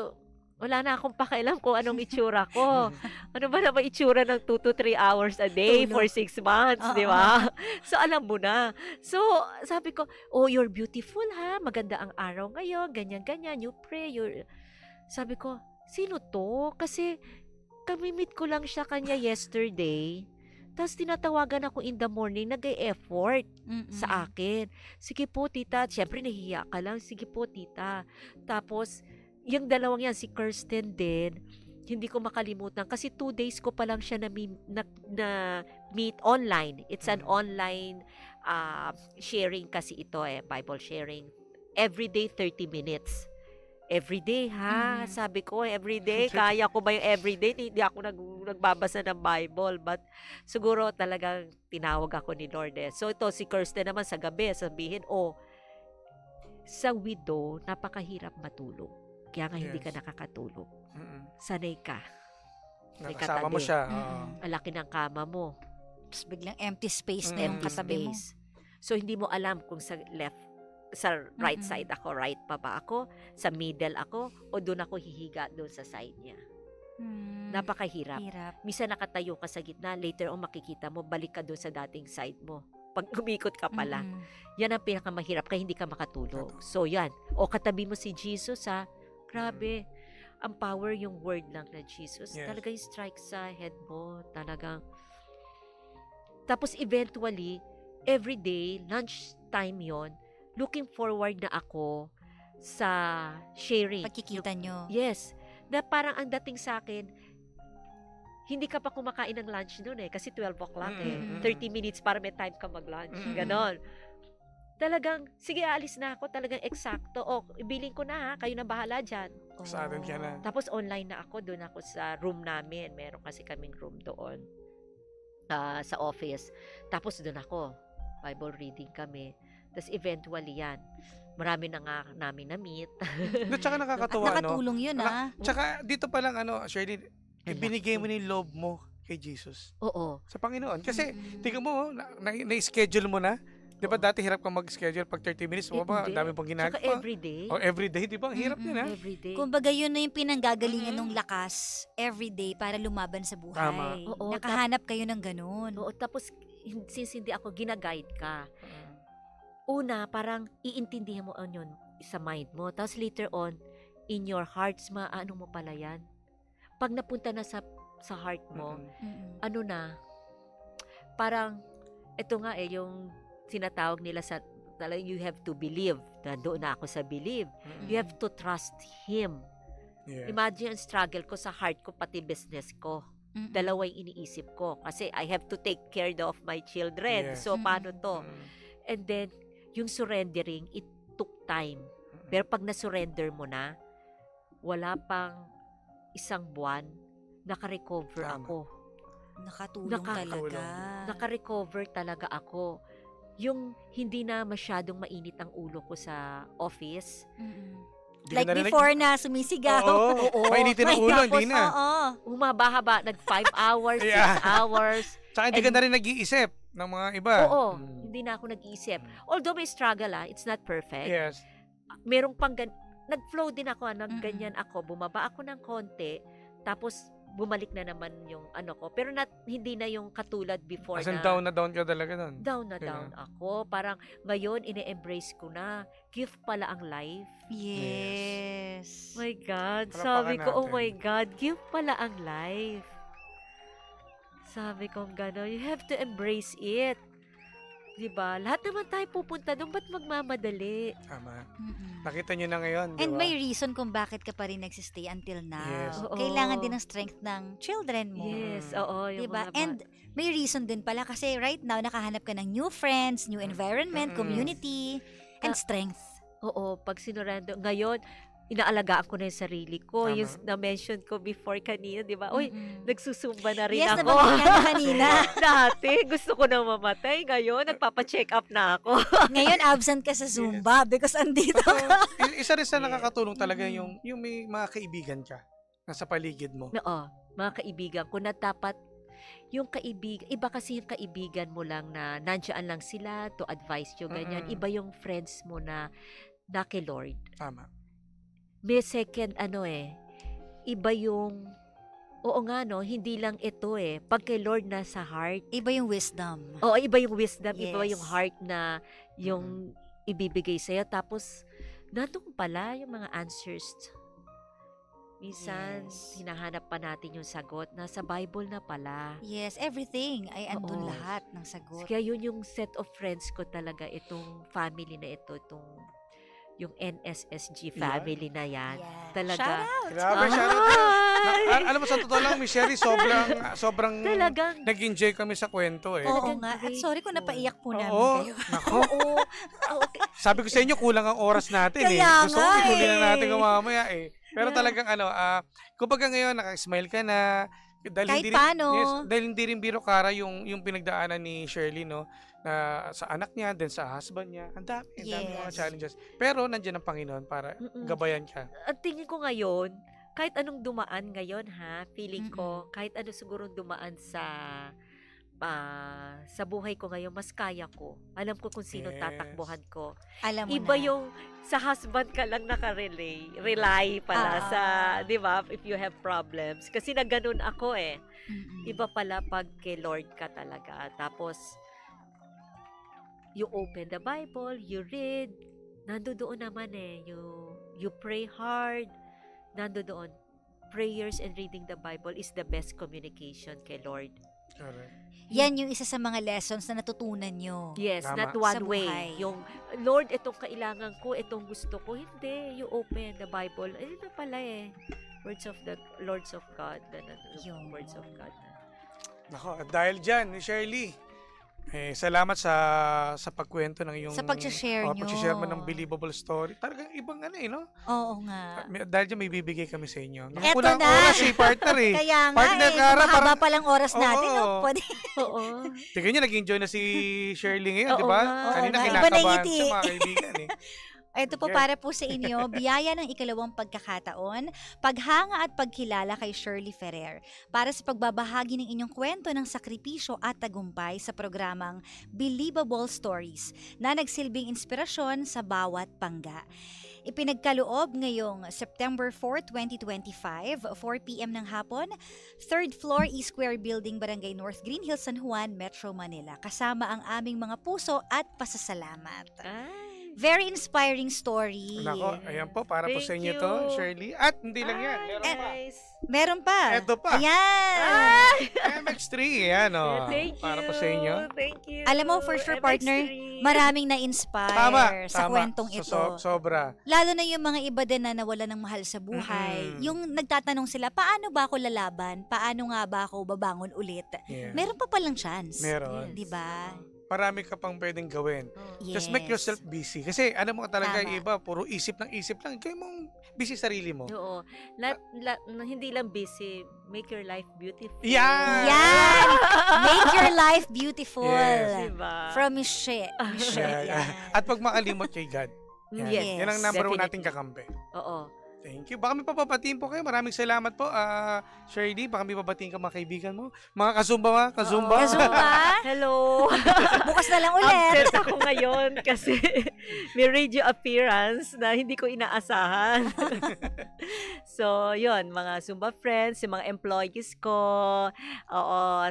S14: wala na akong pakialam kung anong itsura ko. Ano ba naman itsura ng 2 to 3 hours a day for 6 months, di ba? So, alam mo na. So, sabi ko, you're beautiful ha, maganda ang araw ngayon, ganyan-ganyan, you pray, Sabi ko, sino to? Kasi kami-meet ko lang siya kanya yesterday. Tapos tinatawagan ako in the morning, nag-e-effort sa akin. Sige po, tita. Siyempre, nahihiya ka lang. Sige po, tita. Tapos, yung dalawang yan, si Kirsten din, hindi ko makalimutan. Kasi 2 days ko pa lang siya na-meet online. It's an online sharing kasi ito Bible sharing. Every day, 30 minutes. Everyday ha, sabi ko everyday, kaya ko ba yung everyday? Hindi ako nagbabasa ng Bible, but siguro talagang tinawag ako ni Lord So ito, si Kirsten naman sa gabi, sabihin, sa widow, napakahirap matulog. Kaya nga hindi ka nakakatulog. Sanay ka. May
S11: kasama mo siya.
S14: Ang laki ng kama mo.
S12: Tapos biglang empty space na yung katabi mo.
S14: So hindi mo alam kung sa right side ako, right pa ba ako, sa middle ako, o doon ako hihiga doon sa side niya. Napakahirap. Misa nakatayo ka sa gitna, later on makikita mo, balik ka doon sa dating side mo. Pag umikot ka pala. Yan ang pinakamahirap, kaya hindi ka makatulog. So yan. O katabi mo si Jesus ha, grabe. Ang power yung word lang na Jesus. Talagang strike sa head mo. Talagang. Tapos eventually, every day, lunch time yon, looking forward na ako sa sharing.
S12: Pagkikita nyo.
S14: Yes. Na parang ang dating sa akin, hindi ka pa kumakain ng lunch noon kasi 12 o'clock 30 minutes para may time ka mag-lunch. Ganon. Talagang, sige, alis na ako. Talagang eksakto. Ibilin ko na ha. Kayo na bahala dyan.
S11: Sa atin ka na.
S14: Tapos online na ako. Doon ako sa room namin. Meron kasi kaming room doon. Sa office. Tapos doon ako. Bible reading kami. Tapos eventually yan, marami na nga namin na-meet.
S11: Tsaka nakakatuwa,
S12: nakatulong yun,
S11: Tsaka dito pa lang, Shirley, ibinigay mo yung love mo kay Jesus.
S14: Oo.
S11: Sa Panginoon. Kasi, tingnan mo, na-schedule mo na Di ba dati hirap kang mag-schedule pag 30 minutes mo ba? Dami pang ginagawa.
S14: Saka everyday.
S11: Everyday, di ba? Hirap yun, ha?
S14: Everyday.
S12: Kumbaga yun na yung pinanggagalingan ng lakas everyday para lumaban sa buhay.
S11: Tama.
S14: Oo,
S12: Nakahanap kayo ng ganun.
S14: Oo, tapos since hindi ako gina-guide ka, una, parang iintindihan mo yun sa mind mo. Tapos later on, in your hearts, maano mo pala yan. Pag napunta na sa heart mo, ano na, parang, ito nga yung sinatawag nila sa, you have to believe. Nandoon na ako sa believe. You have to trust Him.
S11: Yes.
S14: Imagine ang struggle ko sa heart ko, pati business ko. Dalawa yung iniisip ko. Kasi I have to take care of my children.
S11: Yes.
S14: So, paano to? And then, yung surrendering, it took time. Pero pag na-surrender mo na, wala pang isang buwan, naka-recover ako.
S12: Nakatulong talaga.
S14: Naka-recover talaga ako. Yung hindi na masyadong mainit ang ulo ko sa office.
S12: Like before na sumisigaw.
S11: Oo. Mainitin ang ulo, hindi na.
S14: Humaba-haba, 5 hours, 6 hours.
S11: Tsaka hindi ka na rin nag-iisip ng mga iba.
S14: Oo, hindi na ako nag-iisip. Although may struggle, it's not perfect.
S11: Yes.
S14: Merong nag-flow din ako, ganyan ako, bumaba ako ng konti, tapos bumalik na naman yung ano ko. Pero hindi na yung katulad before
S11: na. Down na down ka talaga nun.
S14: Down na down ako. Parang ngayon, ine-embrace ko na. Gift pala ang life.
S12: Yes.
S14: My God. Sabi ko, oh my God, gift pala ang life. Sabi ko, gano'n, you have to embrace it. Diba? Lahat naman tayo pupunta doon. Ba't magmamadali?
S11: Tama. Nakita nyo na ngayon, diba?
S12: And may reason kung bakit ka pa rin nagsistay until now.
S11: Yes.
S12: Kailangan din ng strength ng children mo.
S14: Yes, oo.
S12: Diba? And may reason din pala kasi right now, nakahanap ka ng new friends, new environment, community, and strength.
S14: Oo, pag sinurrender. Ngayon, inaalagaan ko na yung sarili ko. Yung na-mention ko before kanina, di ba? Uy, nagsusumba na rin ako.
S12: Yes, nabanggit nga kanina.
S14: Dati, gusto ko na mamatay. Ngayon, nagpapacheck up na ako.
S12: Ngayon, absent ka sa Zumba because andito ka.
S11: Isa rin sa nakakatulong talaga yung may mga kaibigan ka nasa paligid mo.
S14: Oo, mga kaibigan ko na dapat yung kaibigan, iba kasi yung kaibigan mo lang na nandiyan lang sila to advise you, ganyan. Iba yung friends mo na kay Lord.
S11: Tama.
S14: May second iba yung hindi lang ito pag kay Lord na sa heart,
S12: iba yung wisdom.
S14: Oo, iba yung wisdom,
S12: yes.
S14: Iba yung heart na yung ibibigay sa'yo. Tapos, nandun pala yung mga answers. Minsan, hinahanap pa natin yung sagot. Nasa Bible na pala.
S12: Yes, everything ay andun lahat ng sagot.
S14: Kaya yun yung set of friends ko talaga, itong family na ito, yung NSSG family na yan. Yeah. Talaga.
S12: Shout out!
S11: Grabe, shout out. Alam mo, sa totoo lang, Miss Sherry, sobrang nag-enjoy kami sa kwento
S12: Oo nga. At sorry kung napaiyak po namin kayo.
S11: Nako. Sabi ko sa inyo, kulang ang oras natin
S12: Kaya
S11: Gusto ko ituloy na natin mamaya Pero talagang kumbaga ngayon, nakasmile ka na.
S12: Kahit paano.
S11: Yes, dahil hindi rin biro kara yung pinagdaanan ni Shirley, no? Na sa anak niya, then sa husband niya. Ang dami mga challenges. Pero nandiyan ang Panginoon para gabayan ka.
S14: At tingin ko ngayon, kahit anong dumaan ngayon, feeling ko, kahit ano siguro dumaan sa buhay ko ngayon, mas kaya ko. Alam ko kung sino tatakbuhan ko.
S12: Alam mo
S14: Iba
S12: na.
S14: yung sa husband ka lang rely pala sa, di ba, if you have problems. Kasi na ganun ako Iba pala pag kay Lord ka talaga. Tapos, you open the Bible, you read, nandoon naman you pray hard, nandoon. Prayers and reading the Bible is the best communication kay Lord.
S11: Correct.
S12: Yan yung isa sa mga lessons na natutunan nyo.
S14: Yes,
S11: Tama.
S14: not one
S12: Sa
S14: way.
S12: buhay.
S14: Yung, Lord, itong kailangan ko, itong gusto ko. Hindi, you open the Bible. Ito pala Words of the Lords of God. Yung words of God.
S11: Nako, at dahil dyan, Shirley, salamat sa pagkwento ng iyong
S12: Sa pag-share nyo.
S11: Pag-share mo ng believable story. Talagang ibang no?
S12: Oo nga.
S11: Dahil dyan may bibigay kami sa inyo.
S12: Eto
S11: Kulang
S12: na.
S11: oras partner
S12: Kaya nga
S11: partner
S12: mahaba pa lang oras natin. Pwede.
S14: Oo.
S11: Tingnan nyo, nag-enjoy na si Shirley ngayon, di ba? Kanina
S12: nga.
S11: kinakabahan
S12: Iba na ngiti.
S11: sa mga kaibigan
S12: Ito po para po sa inyo, biyaya ng ikalawang pagkakataon, paghanga at pagkilala kay Shirley Ferrer para sa pagbabahagi ng inyong kwento ng sakripisyo at tagumpay sa programang Believable Stories na nagsilbing inspirasyon sa bawat pangga. Ipinagkaloob ngayong September 4, 2025, 4 p.m. ng hapon, 3rd floor E-Square Building, Barangay North Green Hills, San Juan, Metro Manila. Kasama ang aming mga puso at pasasalamat. Very inspiring story.
S11: Nako, ayan po, para po sa inyo to, Shirley. At hindi lang yan,
S12: meron pa.
S11: Ito pa.
S12: Ayan.
S11: MX3, yan o.
S14: Thank you.
S11: Para po sa inyo.
S14: Thank you.
S12: Alam mo, for sure, partner, maraming na-inspire sa kwentong ito.
S11: Sobra.
S12: Lalo na yung mga iba din na nawala ng mahal sa buhay. Yung nagtatanong sila, paano ba ako lalaban? Paano nga ba ako babangon ulit?
S11: Yeah.
S12: Meron pa palang chance.
S11: Meron.
S12: Diba?
S11: Marami ka pang pwedeng gawin. Just make yourself busy. Kasi alam mo talaga, iba, puro isip ng isip lang. Kaya mong busy sarili mo.
S14: Oo. Hindi lang busy, make your life beautiful.
S11: Yan!
S12: Yan! Make your life beautiful.
S11: Yes.
S14: Diba?
S12: From Michelle.
S11: At pag makalimot kay God. Yan.
S14: Yes.
S11: Yan ang number 1
S14: Definitely.
S11: nating kakampi.
S14: Oo.
S11: Thank you. Baka may papapatiin po kayo. Maraming salamat po, Shirley. Baka may papatiin ka mga kaibigan mo. Mga kazumba.
S12: Kazumba?
S14: Hello.
S12: Bukas na lang ulit.
S14: Upset ako ngayon kasi may radio appearance na hindi ko inaasahan. So, yun, mga Zumba friends, yung mga employees ko,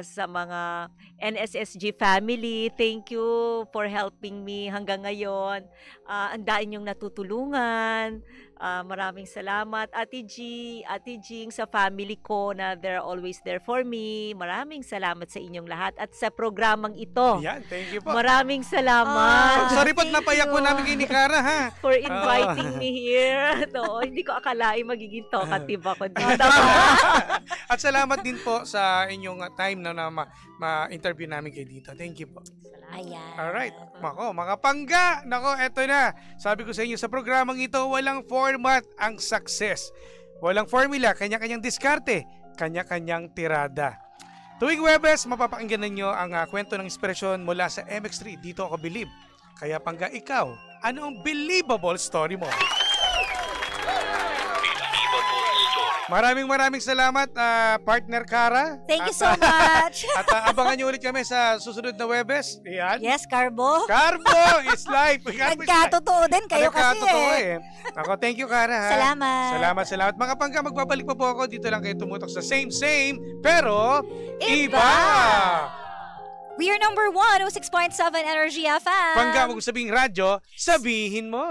S14: sa mga NSSG family, thank you for helping me hanggang ngayon. Ang daan yung natutulungan. Maraming salamat, Ate Jing, sa family ko na they're always there for me. Maraming salamat sa inyong lahat at sa programang ito.
S11: Yan, thank you po.
S14: Maraming salamat.
S11: Sorry po't napayak po namin kay ni Cara, ha?
S14: For inviting me here. No, hindi ko akalain magiging talkative ako dito.
S11: At salamat din po sa inyong time na ma-interview namin kayo dito. Thank you po.
S12: Ayan.
S11: Alright. Mga pangga. Nako, eto na. Sabi ko sa inyo, sa programang ito, walang format ang success. Walang formula, kanya-kanyang diskarte, kanya-kanyang tirada. Tuwing Huwebes, mapapakinggan ninyo ang kwento ng inspirasyon mula sa MX3. Dito ako believe. Kaya pangga, ikaw, ano ang believable story mo? Maraming salamat, partner Cara.
S12: Thank you so much.
S11: At abangan nyo ulit kami sa susunod na Huwebes. Yan.
S12: Yes, Carbo.
S11: Carbo is life.
S12: Nagkatotoo din kayo kasi
S11: Ako, thank you, Cara.
S12: Salamat.
S11: Mga pangga, magbabalik pa po ako. Dito lang kayo tumutok sa same, pero iba.
S12: We are number 1, 106.7 Energy FM.
S11: Pangga, kung sabing radyo, sabihin mo.